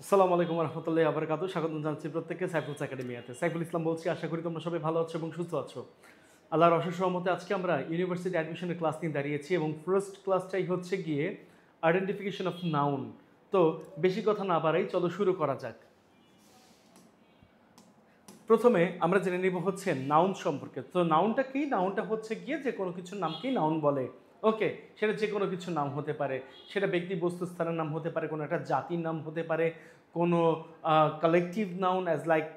আসসালামু আলাইকুম রহমতুল্লাহি ওয়া বারাকাতুহু। স্বাগতম জানাচ্ছি প্রত্যেককে সাইফুলস একাডেমিতে। সাইফুল ইসলাম বলছি। আশা করি তোমরা সবাই ভালো আছো এবং সুস্থ আছো। আল্লাহর অশেষ রহমতে আজকে আমরা ইউনিভার্সিটি অ্যাডমিশনের ক্লাস নিয়ে দাঁড়িয়েছি এবং ফার্স্ট ক্লাসটাই হচ্ছে গিয়ে আইডেন্টিফিকেশন অফ নাউন। তো বেশি কথা না বাড়াই, চলো শুরু করা যাক। প্রথমে আমরা জেনে নিব হচ্ছে নাউন সম্পর্কে। তো নাউনটা কি? নাউনটা হচ্ছে গিয়ে যে কোনো কিছুর নামকেই নাউন বলে। ওকে, সেটা যে কোনো কিছুর নাম হতে পারে, সেটা ব্যক্তি বস্তু স্থানের নাম হতে পারে, কোনো একটা জাতির নাম হতে পারে, কোনো কালেকটিভ নাউন অ্যাজ লাইক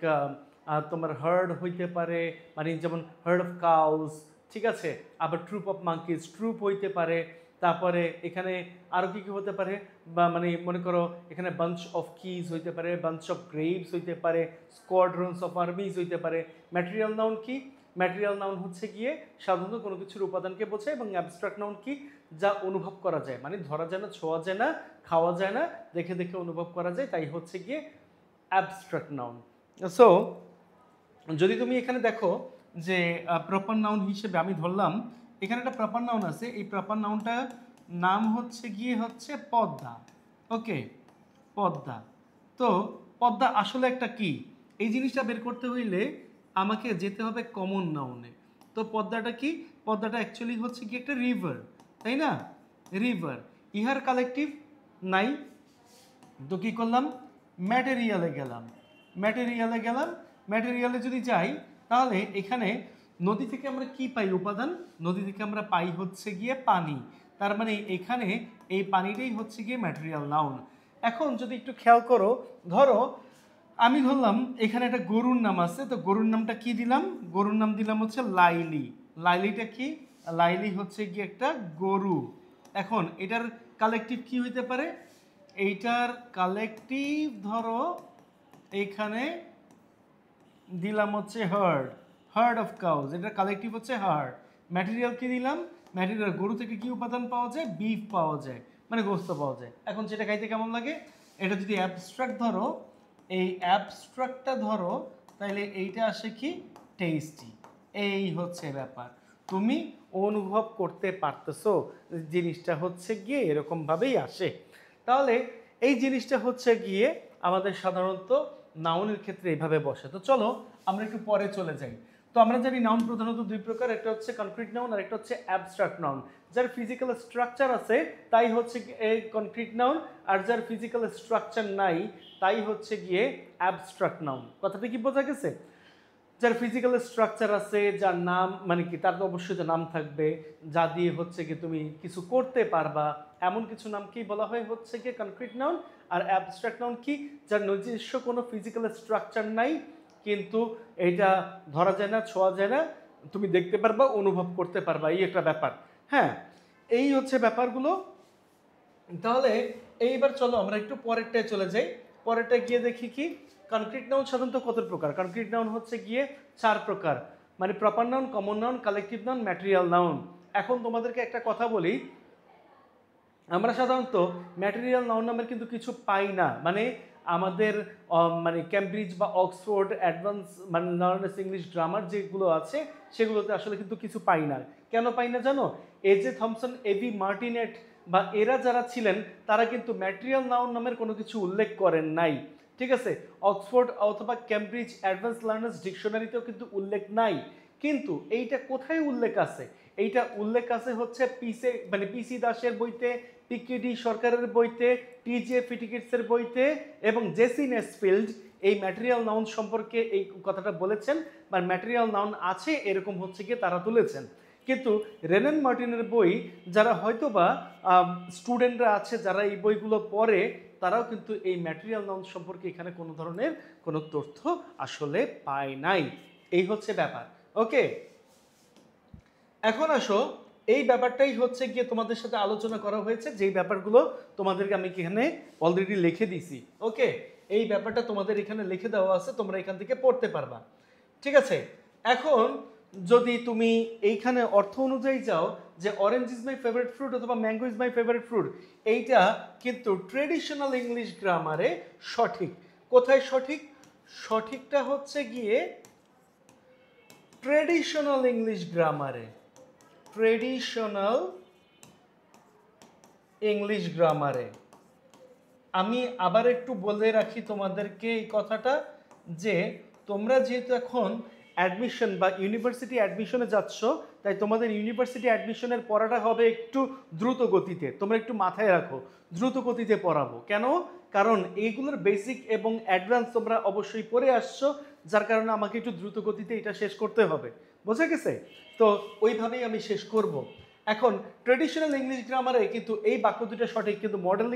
তোমার হার্ড হইতে পারে, মানে যেমন হার্ড অফ কাউস, ঠিক আছে। আবার ট্রুপ অফ মাঙ্কিজ, ট্রুপ হইতে পারে। তারপরে এখানে আরও কী কী হতে পারে, বা মানে মনে করো এখানে বাঞ্চ অফ কিজ হইতে পারে, বাঞ্চ অফ গ্রেভস হইতে পারে, স্কোয়াড্রনস অফ আর্মিজ হইতে পারে। ম্যাটেরিয়াল নাউন কি? ম্যাটেরিয়াল নাউন হচ্ছে গিয়ে সাধারণত কোনো কিছুর উপাদানকে বোঝায়, এবং অ্যাবস্ট্রাক্ট নাউন কি? যা অনুভব করা যায়, মানে ধরা যায় না, ছোঁয়া যায় না, খাওয়া যায় না, দেখে দেখে অনুভব করা যায়, তাই হচ্ছে গিয়ে অ্যাবস্ট্রাক্ট নাউন। সো যদি তুমি এখানে দেখো যে প্রপার নাউন হিসেবে আমি ধরলাম এখানে একটা প্রপার নাউন আছে, এই প্রপার নাউনটা নাম হচ্ছে গিয়ে হচ্ছে পদ্মা। ওকে, পদ্মা। তো পদ্মা আসলে একটা কি, এই জিনিসটা বের করতে হইলে আমাকে যেতে হবে কমন নাউনে। তো পদ্মাটা কি? পদ্মাটা অ্যাকচুয়ালি হচ্ছে কি একটা রিভার, তাই না? রিভার। ইহার কালেকটিভ নাই, তো কী করলাম? ম্যাটেরিয়ালে গেলাম। ম্যাটেরিয়ালে গেলাম, ম্যাটেরিয়ালে যদি যাই তাহলে এখানে নদী থেকে আমরা কি পাই উপাদান? নদী থেকে আমরা পাই হচ্ছে গিয়ে পানি। তার মানে এখানে এই পানিটাই হচ্ছে গিয়ে ম্যাটেরিয়াল নাউন। এখন যদি একটু খেয়াল করো, ধরো আমি ধরলাম এখানে একটা গরুর নাম আছে, তো গরুর নামটা কি দিলাম? গরুর নাম দিলাম হচ্ছে লাইলি। লাইলিটা কি? লাইলি হচ্ছে গিয়ে একটা গরু। এখন এটার কালেকটিভ কি হইতে পারে? এইটার কালেকটিভ ধরো এইখানে দিলাম হচ্ছে হার্ড, হার্ড অফ কাউজ, এটার কালেকটিভ হচ্ছে হার্ড। ম্যাটেরিয়াল কি দিলাম? ম্যাটেরিয়াল, গরু থেকে কি উপাদান পাওয়া যায়? বিফ পাওয়া যায়, মানে গোস্ত পাওয়া যায়। এখন সেটা খাইতে কেমন লাগে? এটা যদি অ্যাবস্ট্রাক্ট ধরো, এই অ্যাবস্ট্রাক্টটা ধরো, তাহলে এইটা আসে কি? টেস্টি। এই হচ্ছে ব্যাপার, তুমি অনুভব করতে পারতেছো জিনিসটা হচ্ছে গিয়ে এরকমভাবেই আসে। তাহলে এই জিনিসটা হচ্ছে গিয়ে আমাদের সাধারণত নাউনের ক্ষেত্রে এইভাবে বসে। তো চলো আমরা একটু পরে চলে যাই। তো আমরা জানি নাউন প্রধানত দুই প্রকার, একটা হচ্ছে কনক্রিট নাউন আর একটা হচ্ছে অ্যাবস্ট্রাক্ট নাউন। যার ফিজিক্যাল স্ট্রাকচার আছে তাই হচ্ছে এই কনক্রিট নাউন, আর যার ফিজিক্যাল স্ট্রাকচার নাই তাই হচ্ছে গিয়ে অ্যাবস্ট্রাক্ট নাউন। কথাটা কি বোঝা গেছে? যার ফিজিক্যাল স্ট্রাকচার আছে, যার নাম মানে কি, তার তো অবশ্যই নাম থাকবে, যা দিয়ে হচ্ছে কি তুমি কিছু করতে পারবা, এমন কিছু নামকেই বলা হয় হচ্ছে কি কনক্রিট নাউন। আর অ্যাবস্ট্রাক্ট নাউন কি? যার নিজস্ব কোনো ফিজিক্যাল স্ট্রাকচার নাই, কিন্তু এটা ধরা যায় না, ছোঁয়া যায় না, তুমি দেখতে পারবা, অনুভব করতে পারবা, এই একটা ব্যাপার। হ্যাঁ, এই হচ্ছে ব্যাপারগুলো। তাহলে এইবার চলো আমরা একটু পরেরটায় চলে যাই। পরেরটায় গিয়ে দেখি কি কনক্রিট নাউন সাধারণত কত প্রকার। কনক্রিট নাউন হচ্ছে গিয়ে 4 প্রকার, মানে proper noun, common noun, collective noun, material noun. এখন তোমাদেরকে একটা কথা বলি, আমরা সাধারণত ম্যাটেরিয়াল নাউন নামের কিন্তু কিছু পাই না, মানে আমাদের মানে ক্যামব্রিজ বা অক্সফোর্ড অ্যাডভান্স মানে লার্নার্স ইংলিশ গ্রামার যেগুলো আছে সেগুলোতে আসলে কিন্তু কিছু পাই না। কেন পাই না জানো? এজে থমসন, এভি মার্টিনেট বা এরা যারা ছিলেন তারা কিন্তু ম্যাটেরিয়াল নাউন নামের কোনো কিছু উল্লেখ করেন নাই, ঠিক আছে। অক্সফোর্ড অথবা ক্যামব্রিজ অ্যাডভান্স লার্নার্স ডিকশনারিতেও কিন্তু উল্লেখ নাই। কিন্তু এইটা কোথায় উল্লেখ আছে? এইটা উল্লেখ আছে হচ্ছে পিসি দাসের বইতে, পিকেডি সরকারের বইতে, টিজে ফিটিকিটসের বইতে, এবং জেসি নেসফিল্ড এই ম্যাটেরিয়াল নাউন সম্পর্কে এই কথাটা বলেছেন, বা ম্যাটেরিয়াল নাউন আছে এরকম হচ্ছে গিয়ে তারা তুলেছেন। কিন্তু রেনান মার্টিনের বই যারা হয়তোবা স্টুডেন্টরা আছে যারা এই বইগুলো পড়ে, তারাও কিন্তু এই ম্যাটেরিয়াল নাউন সম্পর্কে এখানে কোনো ধরনের কোনো তথ্য আসলে পায় নাই। এই হচ্ছে ব্যাপার। ওকে, এখন আসো, এই ব্যাপারটাই হচ্ছে গিয়ে তোমাদের সাথে আলোচনা করা হয়েছে, যেই ব্যাপারগুলো তোমাদেরকে আমি এখানে অলরেডি লিখে দিছি। ওকে, এই ব্যাপারটা তোমাদের এখানে লিখে দেওয়া আছে, তোমরা এখান থেকে পড়তে পারবা, ঠিক আছে। এখন যদি তুমি এইখানে অর্থ অনুযায়ী যাও যে orange is my favourite fruit অথবা mango is my favourite fruit, এইটা কিন্তু ট্রেডিশনাল ইংলিশ গ্রামারে সঠিক। কোথায় সঠিক? সঠিকটা হচ্ছে গিয়ে ট্রেডিশনাল ইংলিশ গ্রামারে, ট্রেডিশনাল ইংলিশ গ্রামারে। আমি আবার একটু বলে রাখি তোমাদেরকে এই কথাটা, যে তোমরা যেহেতু এখন অ্যাডমিশন বা ইউনিভার্সিটি অ্যাডমিশনে যাচ্ছ, তাই তোমাদের ইউনিভার্সিটি অ্যাডমিশনের পড়াটা হবে একটু দ্রুত গতিতে। তোমরা একটু মাথায় রাখো, দ্রুত গতিতে পড়াবো। কেন? কারণ এইগুলোর বেসিক এবং অ্যাডভান্স তোমরা অবশ্যই পড়ে আসছো, যার কারণে আমাকে একটু দ্রুত গতিতে এটা শেষ করতে হবে। বোঝা গেছে? তো ওইভাবেই আমি শেষ করব। এখন ট্রেডিশনাল ইংলিশ গ্রামারে কিন্তু এই বাক্য দুটো সঠিক, কিন্তু মডেল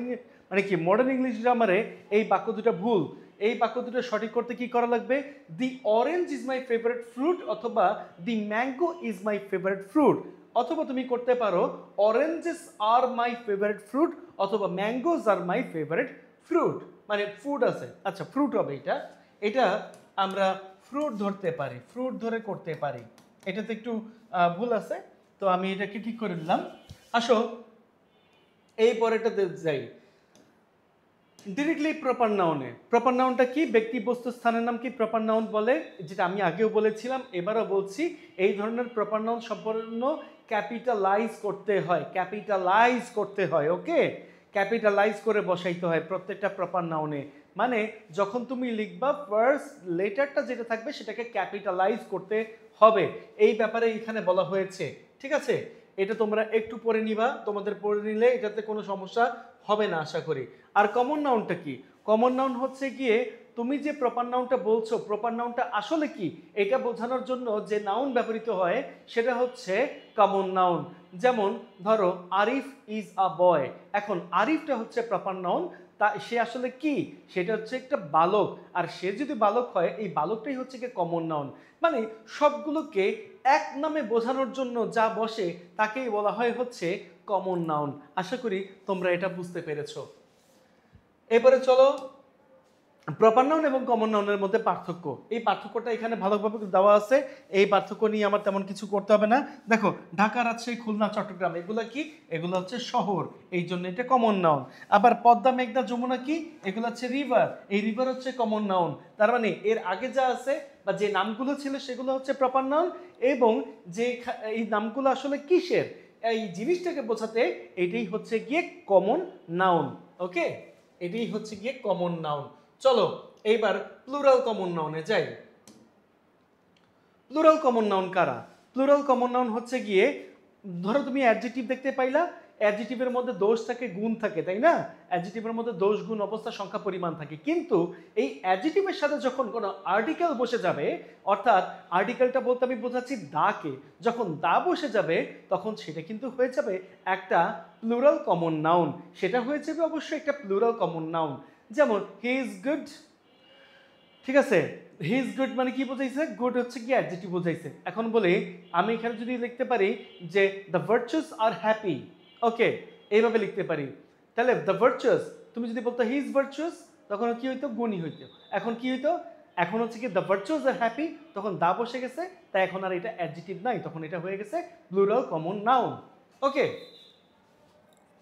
মানে কি মডার্ন ইংলিশ গ্রামারে এই বাক্য দুটো ভুল। এই বাক্য দুটো সঠিক করতে কি করা লাগবে? The orange is my favourite fruit, অথবা the mango is my favourite fruit, অথবা তুমি করতে পারো oranges are my favourite fruit, অথবা mangoes are my favourite fruit. মানে ফুড আছে, আচ্ছা ফ্রুট হবে এটা। এটা আমরা ফ্রুট ধরতে পারি, ফ্রুট ধরে করতে পারি। এটাতে একটু ভুল আছে, তো আমি এটাকে ঠিক করে দিলাম। আসো এই পরেরটাতে যাই, ডিরেক্টলি প্রপার নাউনে। প্রপার নাউনটা কি? ব্যক্তি বস্তু স্থানের নাম কি প্রপার নাউন বলে, যেটা আমি আগেও বলেছিলাম, এবারও বলছি। এই ধরনের প্রপার নাউন সম্পূর্ণ ক্যাপিটালাইজ করতে হয়, ক্যাপিটালাইজ করতে হয়। ওকে, ক্যাপিটালাইজ করে বসাইতে হয় প্রত্যেকটা প্রপার নাউনে। মানে যখন তুমি লিখবা ফার্স্ট লেটারটা যেটা থাকবে সেটাকে ক্যাপিটালাইজ করতে হবে, এই ব্যাপারে এখানে বলা হয়েছে। ঠিক আছে, এটা তোমরা একটু পড়ে নিবা, তোমাদের পড়ে নিলে এটাতে কোনো সমস্যা হবে না আশা করি। আর কমন নাউনটা কি? কমন নাউন হচ্ছে গিয়ে তুমি যে প্রপার নাউনটা বলছো, প্রপার নাউনটা আসলে কি এটা বোঝানোর জন্য যে নাউন ব্যবহৃত হয় সেটা হচ্ছে কমন নাউন। যেমন ধরো আরিফ ইজ আ বয়, এখন আরিফটা হচ্ছে প্রপার নাউন, তা সে আসলে কি? সেটা হচ্ছে একটা বালক, আর সে যদি বালক হয় এই বালকটাই হচ্ছে কি কমন নাউন। মানে সবগুলোকে এক নামে বোঝানোর জন্য যা বসে তাকেই বলা হয় হচ্ছে কমন নাউন। আশা করি তোমরা এটা বুঝতে পেরেছো। এবারে চলো প্রপার নাউন এবং কমন নাউনের মধ্যে পার্থক্য। এই পার্থক্যটা এখানে ভালোভাবে দেওয়া আছে, এই পার্থক্য নিয়ে আমার তেমন কিছু করতে হবে না। দেখো ঢাকা, রাজশাহী, খুলনা, চট্টগ্রাম এগুলো কি? এগুলো হচ্ছে শহর, এই জন্য এটা কমন নাউন। আবার পদ্মা, মেঘনা, যমুনা কি? এগুলো হচ্ছে রিভার, এই রিভার হচ্ছে কমন নাউন। তার মানে এর আগে যা আছে বা যে নামগুলো ছিল সেগুলো হচ্ছে প্রপার নাউন, এবং যে এই নামগুলো আসলে কিসের, এই জিনিসটাকে বোঝাতে এটাই হচ্ছে গিয়ে কমন নাউন। ওকে, এটাই হচ্ছে গিয়ে কমন নাউন। চলো এইবার প্লুরাল কমন নাউনে যাই। প্লুরাল কমন নাউন কারা? প্লুরাল কমন নাউন হচ্ছে গিয়ে, ধরো তুমি অ্যাডজেক্টিভ দেখতে পাইলা, অ্যাডজেক্টিভের মধ্যে দোষ থাকে, গুণ থাকে, তাই না? অ্যাডজেক্টিভের মধ্যে দোষ, গুণ, অবস্থা, সংখ্যা, পরিমাণ থাকে, কিন্তু এই অ্যাডজেক্টিভের সাথে যখন কোনো আর্টিকেল বসে যাবে, অর্থাৎ আর্টিকেলটা বলতে আমি বোঝাচ্ছি দাকে, যখন দা বসে যাবে তখন সেটা কিন্তু হয়ে যাবে একটা প্লুরাল কমন নাউন। সেটা হয়ে যাবে অবশ্যই একটা প্লুরাল কমন নাউন। যেমন হি ইজ গুড, ঠিক আছে, হি ইজ গুড মানে কি বোঝাইছে? গুড হচ্ছে কি অ্যাডজেক্টিভ বোঝাইছে। এখন বলি আমি এখানে যদি লিখতে পারি যে দ্য ভার্চুয়াস আর হ্যাপি, ওকে, এইভাবে লিখতে পারি, তাহলে দ্য ভার্চুয়াস, তুমি যদি বলতো হি ইজ ভার্চুয়াস, তখন কি হইতো? গুণই হইতো। এখন কি হইতো? এখন হচ্ছে কি দ্য ভার্চুয়াস আর হ্যাপি, তখন দা বসে গেছে, তাই এখন আর এটা অ্যাডজেক্টিভ নাই, তখন এটা হয়ে গেছে প্লুরাল কমন নাউন। ওকে,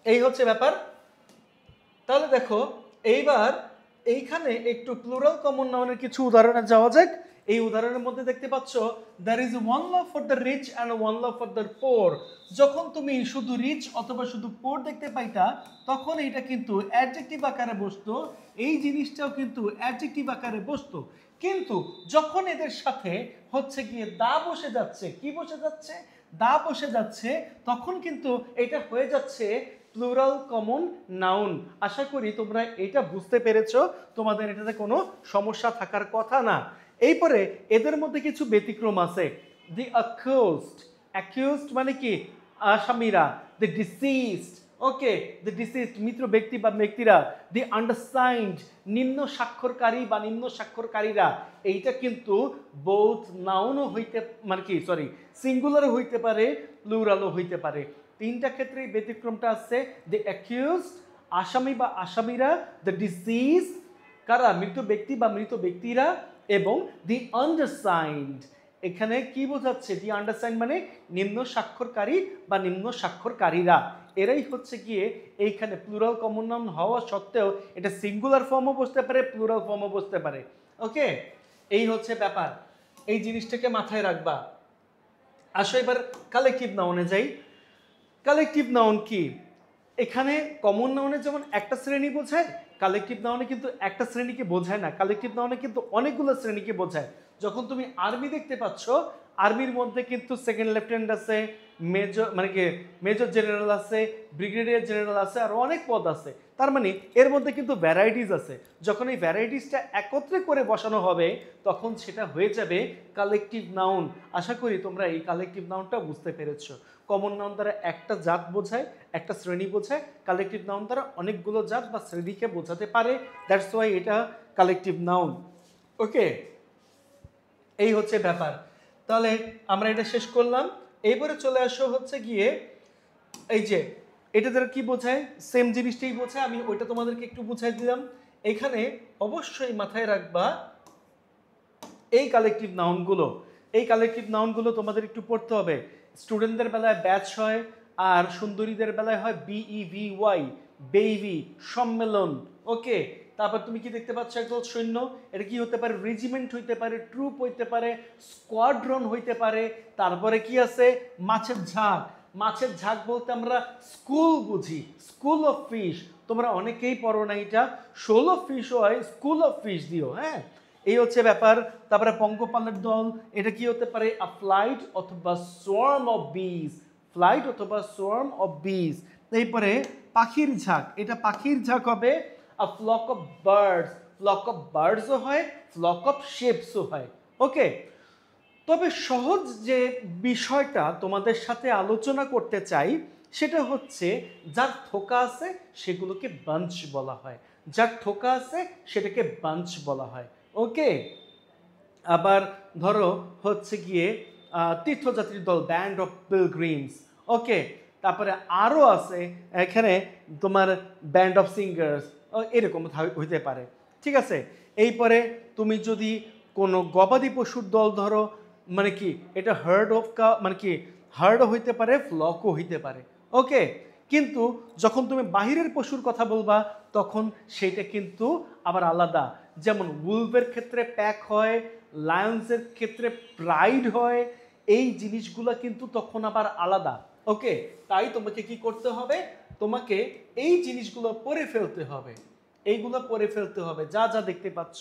এই হচ্ছে ব্যাপার। তাহলে দেখো এইবার এইখানে একটু প্লুরাল কমন নাউনের কিছু উদাহরণে যাওয়া যাক। এই উদাহরণের মধ্যে দেখতে পাচ্ছ there is one love for the rich and one love for the poor. যখন তুমি শুধু রিচ অথবা শুধু পোর দেখতে পাইতা তখন এটা কিন্তু অ্যাডজেক্টিভ আকারে বসতো, এই জিনিসটাও কিন্তু অ্যাডজেক্টিভ আকারে বসতো। কিন্তু যখন এদের সাথে হচ্ছে গিয়ে দা বসে যাচ্ছে, কি বসে যাচ্ছে? দা বসে যাচ্ছে, তখন কিন্তু এটা হয়ে যাচ্ছে প্লুরাল কমন নাউন। আশা করি তোমরা এটা বুঝতে পেরেছো, তোমাদের এটাতে কোনো সমস্যা থাকার কথা না। এরপরে এদের মধ্যে কিছু ব্যতিক্রম আছে। দি অ্যাকিউজড, অ্যাকিউজড মানে কি? আসামিরা। দি ডিসিজড, ওকে, দি ডিসিজড মৃত ব্যক্তি বা ব্যক্তিরা। দি আন্ডারসাইন্ড নিম্ন স্বাক্ষরকারী বা নিম্ন স্বাক্ষরকারীরা। এইটা কিন্তু বোথ নাউনও হইতে মানে কি সরি সিঙ্গুলারও হইতে পারে, প্লুরালও হইতে পারে। তিনটা ক্ষেত্রে ব্যতিক্রমটা আছে। দি অ্যাকিউজড আসামি বা আসামিরা, দ্য ডিসিজ কারা? মৃত ব্যক্তি বা মৃত ব্যক্তিরা, এবং দি আন্ডারসাইন্ড এখানে কি বোঝাচ্ছে? দি আন্ডারসাইন্ড মানে নিম্ন স্বাক্ষরকারী বা নিম্ন স্বাক্ষরকারীরা। এরাই হচ্ছে গিয়ে এইখানে প্লুরাল কমন নাউন হওয়া সত্ত্বেও এটা সিঙ্গুলার ফর্মও বসতে পারে, প্লুরাল ফর্মও বসতে পারে। ওকে, এই হচ্ছে ব্যাপার, এই জিনিসটাকে মাথায় রাখবা। আসো এবার কালেকটিভ নাউনে যাই। কালেকটিভ নাউন কি? এখানে কমন নাউনে যেমন একটা শ্রেণী বোঝায়, কালেকটিভ নাউনে কিন্তু একটা শ্রেণীকে বোঝায় না, কালেকটিভ নাউনে কিন্তু অনেকগুলো শ্রেণীকে বোঝায়। যখন তুমি আর্মি দেখতে পাচ্ছ, আর্মির মধ্যে কিন্তু সেকেন্ড লেফটেন্যান্ট আছে, মেজর মানে কি মেজর জেনারেল আছে, ব্রিগেডিয়ার জেনারেল আছে, আর অনেক পদ আছে। তার মানে এর মধ্যে কিন্তু ভ্যারাইটিস আছে। যখন এই ভ্যারাইটিসটা একত্রে করে বসানো হবে তখন সেটা হয়ে যাবে কালেকটিভ নাউন। আশা করি তোমরা এই কালেকটিভ নাউনটা বুঝতে পেরেছো। কমন নাউন দ্বারা একটা জাত বোঝায়, একটা শ্রেণী বোঝায়, কালেকটিভ নাউন দ্বারা অনেকগুলো জাত বা শ্রেণীকে বোঝাতে পারে, দ্যাটস ওয়াই এটা কালেকটিভ নাউন। ওকে, এই হচ্ছে ব্যাপার। তাহলে আমরা এটা শেষ করলাম। এইবারে চলে আসো হচ্ছে গিয়ে এই যে এটা দ্বারা কি বোঝায়, সেম জিনিসটাই বোঝায়, আমি ওইটা তোমাদেরকে একটু বুঝাই দিলাম। এখানে অবশ্যই মাথায় রাখবা এই কালেকটিভ নাউনগুলো, এই কালেকটিভ নাউনগুলো তোমাদের একটু পড়তে হবে। স্টুডেন্টদের বেলায় ব্যাচ হয়, আর সুন্দরীদের বেলায় হয় BEVY, বেইবি, সম্মেলন। ওকে, তারপর তুমি কি দেখতে পাচ্ছ একদল সৈন্য, এটা কি হতে পারে, রেজিমেন্ট হইতে পারে, ট্রুপ হইতে পারে, স্কোয়াড্রন হইতে পারে। তারপরে কি আছে, মাছের ঝাঁক। মাছের ঝাঁক বলতে আমরা স্কুল বুঝি, স্কুল অফ ফিশ। তোমরা অনেকেই পড়ো না এটা, শোল অফ ফিশ হয়, স্কুল অফ ফিশ দিও। হ্যাঁ, এই হচ্ছে ব্যাপার। তারপরে পঙ্গপালের দল, এটা কি হতে পারে, আ ফ্লাইট অথবা সোয়ার্ম অফ বিজ, ফ্লাইট অথবা সোয়ার্ম অফ বিজ। এরপরে পাখির ঝাঁক, এটা পাখির ঝাঁক হবে a flock of birds, flock of বার্ডসও হয়, ফ্লক অফ শেপসও হয়। ওকে, তবে সহজ যে বিষয়টা তোমাদের সাথে আলোচনা করতে চাই সেটা হচ্ছে যার থোকা আছে সেগুলোকে বাঞ্চ বলা হয়, যার থোকা আছে সেটাকে বাঞ্চ বলা হয়। ওকে, আবার ধরো হচ্ছে গিয়ে তীর্থযাত্রীর দল, ব্যান্ড অফ পিলগ্রিমস। ওকে, তারপরে আরও আছে এখানে তোমার ব্যান্ড অফ সিঙ্গার্স, এরকম হইতে পারে। ঠিক আছে, এইপরে তুমি যদি কোনো গবাদি পশুর দল ধরো, মানে কি এটা হার্ড অফ মানে কি হার্ডও হইতে পারে, ফ্লকও হইতে পারে। ওকে, কিন্তু যখন তুমি বাহিরের পশুর কথা বলবা তখন সেইটা কিন্তু আবার আলাদা। যেমন উলভের ক্ষেত্রে প্যাক হয়, লায়ন্সের ক্ষেত্রে প্রাইড হয়, এই জিনিসগুলো কিন্তু তখন আবার আলাদা। ওকে, তাই তোমাকে কি করতে হবে, তোমাকে এই জিনিসগুলো পড়ে ফেলতে হবে, এইগুলো পড়ে ফেলতে হবে। যা যা দেখতে পাচ্ছ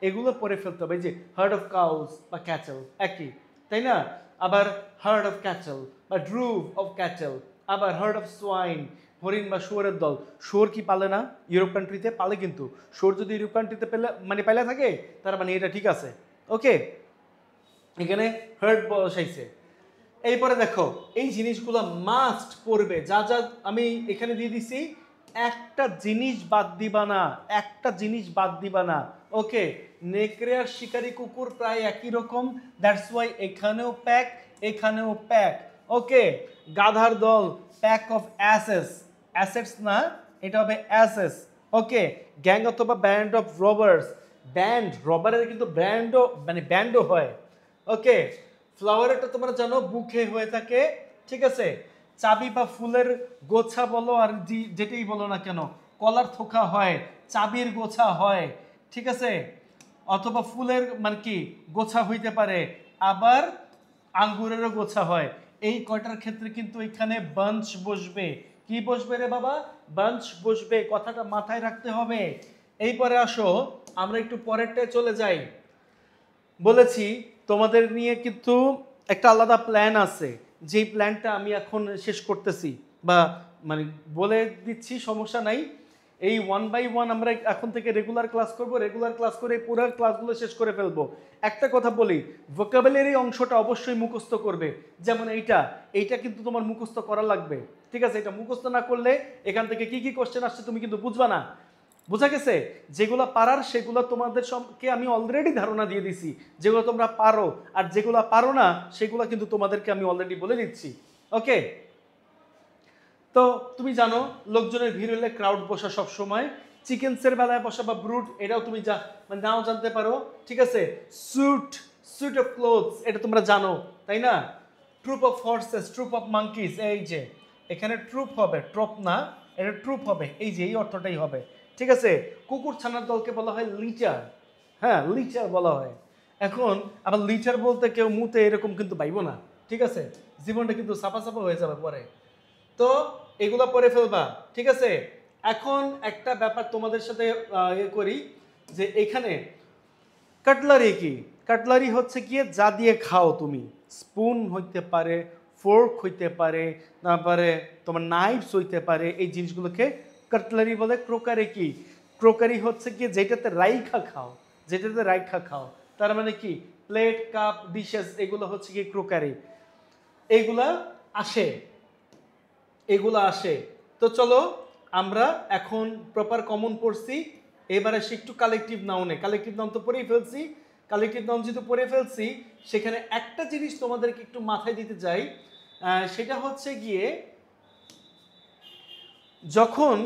এগুলো পড়ে ফেলতে হবে। যে হার্ড অফ কাউস বা ক্যাচেল একই, তাই না? আবার হার্ড অফ ক্যাচেল বা ড্রুভ অফ ক্যাচেল, আবার হার্ড অফ সোয়াইন, হরিণ বা শুয়োরের দল। শুয়োর কি পালে না? ইউরোপ কান্ট্রিতে পালে, কিন্তু শুয়োর যদি ইউরোপ কান্ট্রিতে পেলে মানে পাইলে থাকে তার মানে এটা ঠিক আছে। ওকে, এখানে হার্ড বসাইছে। এইপরে দেখো এই জিনিসগুলো মাস্ট পড়বে, যা যা আমি এখানে দিয়ে দিছি, একটা জিনিস বাদ দিবা না, একটা জিনিস বাদ দিবা না। ওকে, নেকড়ে আর শিকারি কুকুর প্রায় একই রকম, দ্যাটস ওয়াই এখানেও প্যাক, এখানেও প্যাক। ওকে, গাধার দল, প্যাক অফ অ্যাসেস, অ্যাসেটস না, এটা হবে অ্যাসেস। ওকে, গ্যাং অথবা ব্যান্ড অফ রবার্স, ব্যান্ড রবারের কিন্তু ব্র্যান্ডও মানে ব্যান্ডও হয়। ওকে, ফ্লাওয়ারটা তোমরা জানো বুকে হয়ে থাকে। ঠিক আছে, চাবি বা ফুলের গোছা বলো আর যেটাই বলো না কেন, কলার থোকা হয়, চাবির গোছা হয়। ঠিক আছে, অথবা ফুলের মানে কি গোছা হইতে পারে, আবার আঙ্গুরেরও গোছা হয়। এই কয়টার ক্ষেত্রে কিন্তু এখানে বাঞ্চ বসবে। কি বসবে রে বাবা? বাঞ্চ বসবে, কথাটা মাথায় রাখতে হবে। এইপরে আসো আমরা একটু পরেরটায় চলে যাই। বলেছি তোমাদের নিয়ে কিন্তু একটা আলাদা প্ল্যান আছে, যেই প্ল্যানটা আমি এখন শেষ করতেছি বা মানে বলে দিচ্ছি, সমস্যা নাই। এই 1 বাই 1 আমরা এখন থেকে রেগুলার ক্লাস করব, রেগুলার ক্লাস করে পুরো ক্লাসগুলো শেষ করে ফেলবো। একটা কথা বলি, ভোকাবুলারি অংশটা অবশ্যই মুখস্থ করবে। যেমন এইটা কিন্তু তোমার মুখস্থ করা লাগবে। ঠিক আছে, এটা মুখস্থ না করলে এখান থেকে কি কি কোশ্চেন আসছে তুমি কিন্তু বুঝবা না। বোঝা গেছে? যেগুলো পারার সেগুলো তোমাদের সবকে আমি অলরেডি ধারণা দিয়ে দিছি, যেগুলো তোমরা পারো, আর যেগুলো পারো না সেগুলো কিন্তু তোমাদেরকে আমি অলরেডি বলে দিচ্ছি। ওকে, তো তুমি জানো লোকজনের ভিড় হলে ক্রাউড বসা সব সময়, চিকেন্সের বেলায় বসা বা ব্রুট, এটাও তুমি মানে নাও জানতে পারো। ঠিক আছে, স্যুট, স্যুট অফ ক্লোথস, এটা তোমরা জানো তাই না? Troop of horses, troop of monkeys, এই যে এখানে ট্রুপ হবে, ট্রপ না, এটা ট্রুপ হবে, এই যে এই অর্থটাই হবে। ঠিক আছে, কুকুর ছানার দলকে বলা হয় লিটার। হ্যাঁ, লিটার বলা হয়। এখন আবার লিটার বলতে কেউ মুতে এরকম কিন্তু পাইবো না। ঠিক আছে, জীবনটা কিন্তু সাপা সাপা হয়ে যাবে পরে। তো এগুলো পড়ে ফেলবা, ঠিক আছে? এখন একটা ব্যাপার তোমাদের সাথে করি, যে এখানে কাটলারি কি? কাটলারি হচ্ছে গিয়ে যা দিয়ে খাও তুমি, স্পুন হইতে পারে, ফোর্ক হইতে পারে, তারপরে তোমার নাইফস হইতে পারে, এই জিনিসগুলোকে কাটলারি বলে। ক্রোকারি কি? ক্রোকারি হচ্ছে গিয়ে যেটাতে রাইখা খাও, যেটাতে রাইখা খাও, তার মানে কি প্লেট, কাপ, ডিশেস, এগুলো হচ্ছে কি ক্রোকারি। এইগুলা আসে, এগুলা আসে। তো চলো আমরা এখন প্রপার কমন পড়ছি, এবারে সে একটু কালেকটিভ নাউনে। কালেকটিভ নাউন তো পড়েই ফেলছি। কালেকটিভ নাউন যেহেতু পড়ে ফেলছি, সেখানে একটা জিনিস তোমাদেরকে একটু মাথায় দিতে চাই, সেটা হচ্ছে গিয়ে যখন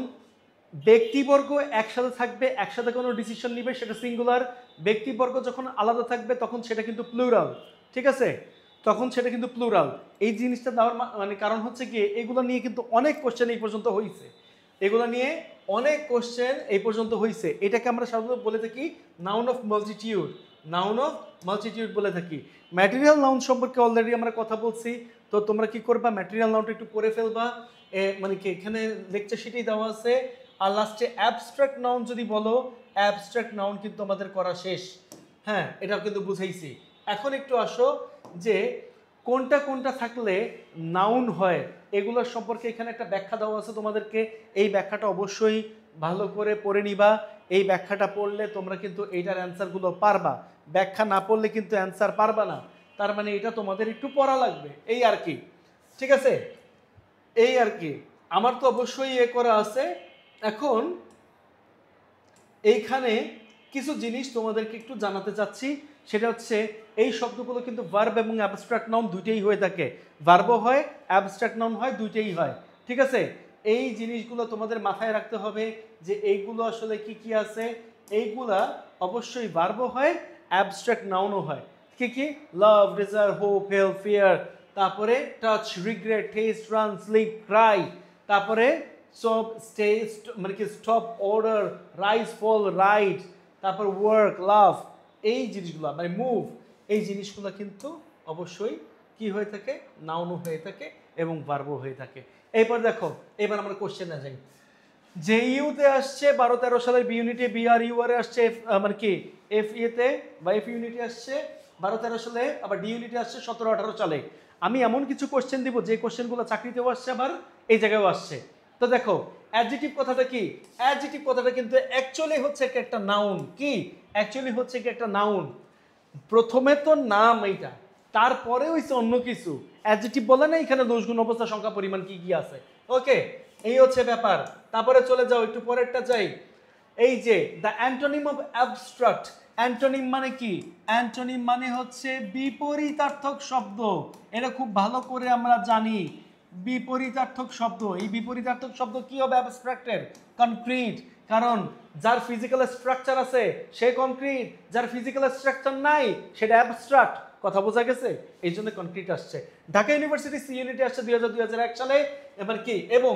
ব্যক্তিবর্গ একসাথে থাকবে, একসাথে কোনো ডিসিশন নিবে, সেটা সিঙ্গুলার। ব্যক্তিবর্গ যখন আলাদা থাকবে তখন সেটা কিন্তু প্লুরাল, ঠিক আছে? তখন সেটা কিন্তু প্লুরাল। এই জিনিসটা দেওয়ার মানে কারণ হচ্ছে গিয়ে এগুলো নিয়ে কিন্তু অনেক কোশ্চেন এই পর্যন্ত হয়েছে, এগুলো নিয়ে অনেক কোশ্চেন এই পর্যন্ত হয়েছে। এটাকে আমরা সাধারণত বলে থাকি noun of multitude, noun of multitude বলে থাকি। ম্যাটেরিয়াল নাউন সম্পর্কে অলরেডি আমরা কথা বলছি। তো তোমরা কি করবা, ম্যাটেরিয়াল নাউনটা একটু পড়ে ফেলবা, মানে কি এখানে লেকচার শিটেই দেওয়া আছে। আর লাস্টে অ্যাবস্ট্রাক্ট নাউন যদি বলো, অ্যাবস্ট্রাক্ট নাউন কিন্তু আমাদের করা শেষ। হ্যাঁ, এটাও কিন্তু বুঝাইছি। এখন একটু আসো যে কোনটা কোনটা থাকলে নাউন হয়, এগুলোর সম্পর্কে এখানে একটা ব্যাখ্যা দেওয়া আছে তোমাদেরকে। এই ব্যাখ্যাটা অবশ্যই ভালো করে পড়ে নিবা। এই ব্যাখ্যাটা পড়লে তোমরা কিন্তু এইটার অ্যান্সারগুলো পারবা, ব্যাখ্যা না পড়লে কিন্তু অ্যান্সার পারবা না। তার মানে এটা তোমাদের একটু পড়া লাগবে, এই আর কি, ঠিক আছে? এই আর কি, আমার তো অবশ্যই করা আছে। এখন এইখানে কিছু জিনিস তোমাদেরকে একটু জানাতে চাচ্ছি, সেটা হচ্ছে এই শব্দগুলো কিন্তু ভার্ব এবং অ্যাবস্ট্রাক্ট নাউন দুইটাই হয়ে থাকে। ভার্বও হয়, অ্যাবস্ট্রাক্ট নাউন হয়, দুইটাই হয়, ঠিক আছে? এই জিনিসগুলো তোমাদের মাথায় রাখতে হবে যে এইগুলো আসলে কি কি আছে। এইগুলা অবশ্যই ভার্বও হয়, অ্যাবস্ট্রাক্ট নাউনও হয়। কি কি? Love, desire, hope, help, fear, তারপরে touch, regret, taste, run, sleep, cry, তারপরে সব স্টেজ মানে কি stop, order, rise, fall, ride, তারপর ওয়ার্ক, লাভ, এই জিনিসগুলো মানে মুভ, এই জিনিসগুলো কিন্তু অবশ্যই কি হয়ে থাকে, নাউনও হয়ে থাকে এবং ভার্বও হয়ে থাকে। এরপর দেখো, এবার আমরা কোশ্চেনে যাই। যে ইউতে আসছে 12-13 সালের বি ইউনিটে, বিআর ইউআরে আসছে মানে কি এফ ইয়েতে বা এফ ইউনিটে আসছে 12-13 সালে, আবার ডি ইউনিটে আসছে 17-18 সালে। আমি এমন কিছু কোশ্চেন দিব যে কোশ্চেনগুলো চাকরিতেও আসছে, আবার এই জায়গায়ও আসছে। তো দেখো অ্যাডজেক্টিভ কথাটা কি? অ্যাডজেক্টিভ কথাটা কিন্তু অ্যাকচুয়ালি হচ্ছে একটা নাউন। কি অ্যাকচুয়ালি হচ্ছে কি একটা নাউন? প্রথমে তো নাম এইটা, তারপরে হইছে অন্য কিছু। অ্যাডজেক্টিভ বলে না এখানে দোষ, গুণ, অবস্থা, সংখ্যা, পরিমাণ কি কি আছে। ওকে, এই হচ্ছে ব্যাপার। তারপরে চলে যাও একটু পরেরটা যাই। এই যে the antonym of abstract, antonym মানে কি? অ্যান্টোনিম মানে হচ্ছে বিপরীতার্থক শব্দ। এটা খুব ভালো করে আমরা জানি, বিপরীতার্থক শব্দ। এই বিপরীতার্থক শব্দ কি হবে অ্যাবস্ট্রাক্টের? কনক্রিট। কারণ যার ফিজিক্যাল স্ট্রাকচার আছে সে কনক্রিট, যার ফিজিক্যাল স্ট্রাকচার নাই সেটা অ্যাবস্ট্রাক্ট। কথা বোঝা গেছে? এই জন্য কনক্রিট আসছে। ঢাকা ইউনিভার্সিটি সি ইউনিটে আসছে 2000-2001 সালে। এবার কি এবং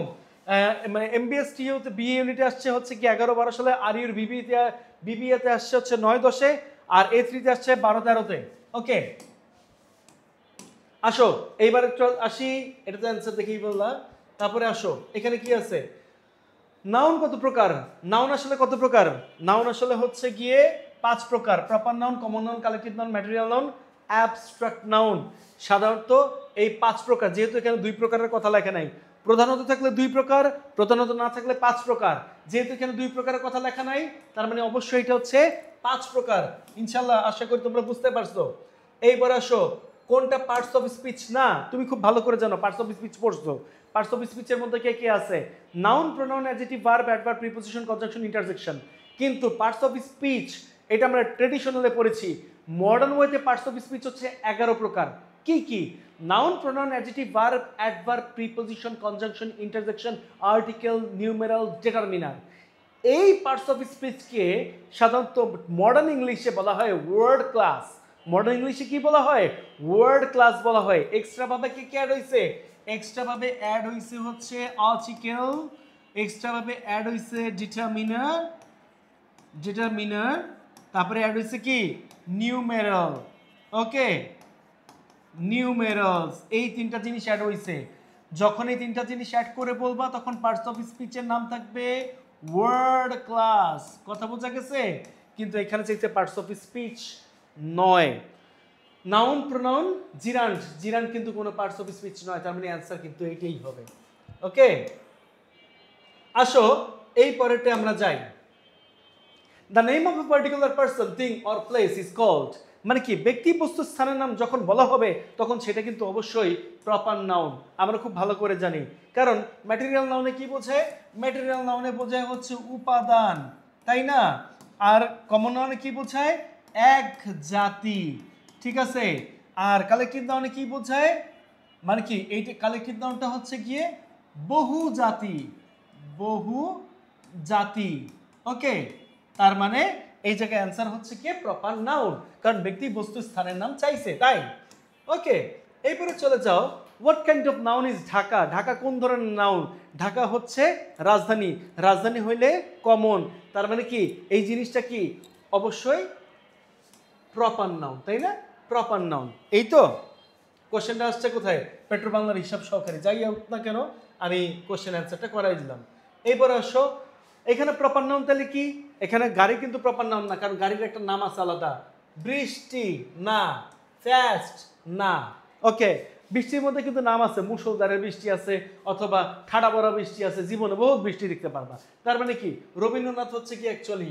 মানে এমবিএস টিইউতে বি ইউনিটে আসছে হচ্ছে কি 11-12 সালে। আর ইউর বিবিএতে আসছে হচ্ছে 9-10-এ, আর A3-তে আসছে 12-13-তে। ওকে, আসো এইবার একটু আসি, এটা তো অ্যান্সার দেখেই বললাম। তারপরে আসো এখানে কি আছে, নাউন কত প্রকার? নাউন আসলে কত প্রকার? নাউন আসলে হচ্ছে গিয়ে 5 প্রকার: proper noun, common noun, collective noun, material noun, abstract noun. সাধারণত এই 5 প্রকার, যেহেতু এখানে 2 প্রকারের কথা লেখা নাই, প্রধানত থাকলে 2 প্রকার, প্রধানত না থাকলে 5 প্রকার। যেহেতু এখানে 2 প্রকারের কথা লেখা নাই, তার মানে অবশ্যই এটা হচ্ছে 5 প্রকার। ইনশাল্লাহ আশা করি তোমরা বুঝতে পারছো। এইবার আসো কোনটা পার্টস অফ স্পিচ না, তুমি খুব ভালো করে জানো, পার্টস অফ স্পিচ পড়ছো। পার্টস অফ স্পিচের মধ্যে কে কে আছে? Noun, pronoun, adjective, verb, adverb, preposition, conjunction, interjection. কিন্তু পার্টস অফ স্পিচ এটা আমরা ট্রেডিশনালে পড়েছি। মডার্ন ওয়েতে পার্টস অফ স্পিচ হচ্ছে 11 প্রকার। কি কি? Noun, pronoun, adjective, verb, adverb, preposition, conjunction, interjection, article, numeral, determiner. এই পার্টস অফ স্পিচকে সাধারণত মডার্ন ইংলিশে বলা হয় ওয়ার্ড ক্লাস। মডার্ন ইংলিশে কি বলা হয়? ওয়ার্ড ক্লাস বলা হয়। এক্সট্রা ভাবে কি অ্যাড হইছে? এক্সট্রা ভাবে অ্যাড হইছে হচ্ছে আর্টিকেল, এক্সট্রা ভাবে অ্যাড হইছে ডিটারমিনার, তারপরে অ্যাড হইছে কি নিউমেরাল। ওকে, নিউমেরালস, এই 3টা জিনিস অ্যাড হইছে। যখন এই তিনটা জিনিস অ্যাড করে বলবা তখন পার্টস অফ স্পিচের নাম থাকবে ওয়ার্ড ক্লাস। কথা বোঝা গেছে? কিন্তু এখানে চাইছে পার্টস অফ স্পিচ নয়। নাউন প্রোনাউন জিরান্ড, জিরান্ড কিন্তু কোনো পার্টস অফ স্পিচ নয়, তার মানে অ্যান্সার কিন্তু এইটাই হবে। ওকে, আসো এই পরেরটা আমরা যাই। The name of a particular person, thing or place is called, মানে কি ব্যক্তি বস্তু স্থানের নাম যখন বলা হবে তখন সেটা কিন্তু অবশ্যই প্রপার নাউন। আমরা খুব ভালো করে জানি, কারণ ম্যাটেরিয়াল নাউনে কি বোঝায়? ম্যাটেরিয়াল নাউনে বোঝায় হচ্ছে উপাদান, তাই না? আর কমন নাউনে কি বোঝায়? এক জাতি, ঠিক আছে? আর কালেক্টিভ নাউনে কি বোঝায়? মানে কি এইটা কালেক্টিভ নাউনটা হচ্ছে গিয়ে বহু জাতি, বহু জাতি। ওকে, তার মানে এই জায়গায় অ্যান্সার হচ্ছে কি প্রপার নাউন, কারণ ব্যক্তি বস্তু স্থানের নাম চাইছে, তাই। ওকে, এরপরে চলে যাও। What kind of noun is Dhaka? Dhaka কোন ধরনের নাউন? ঢাকা হচ্ছে রাজধানী, রাজধানী হইলে কমন, তার মানে কি এই জিনিসটা কি অবশ্যই প্রপার নাউন, তাই না? Proper noun. এই তো কোশ্চেনটা আসছে কোথায়? পেট্রো বাংলার হিসাব সহকারী, যাই হোক না কেন আমি কোশ্চেন অ্যান্সারটা করাই দিলাম। এইবার আসো, এখানে প্রপার নাউন তাহলে কি? এখানে গাড়ি কিন্তু প্রপার নাউন না, কারণ গাড়ির একটা নাম আছে আলাদা। বৃষ্টি না, ফাস্ট না। ওকে, বৃষ্টির মধ্যে কিন্তু নাম আছে, মুষলধারের বৃষ্টি আছে, অথবা ঠাডা বড়া বৃষ্টি আছে, জীবনে বহুত বৃষ্টি দেখতে পারবা। তার মানে কি রবীন্দ্রনাথ হচ্ছে কি অ্যাকচুয়ালি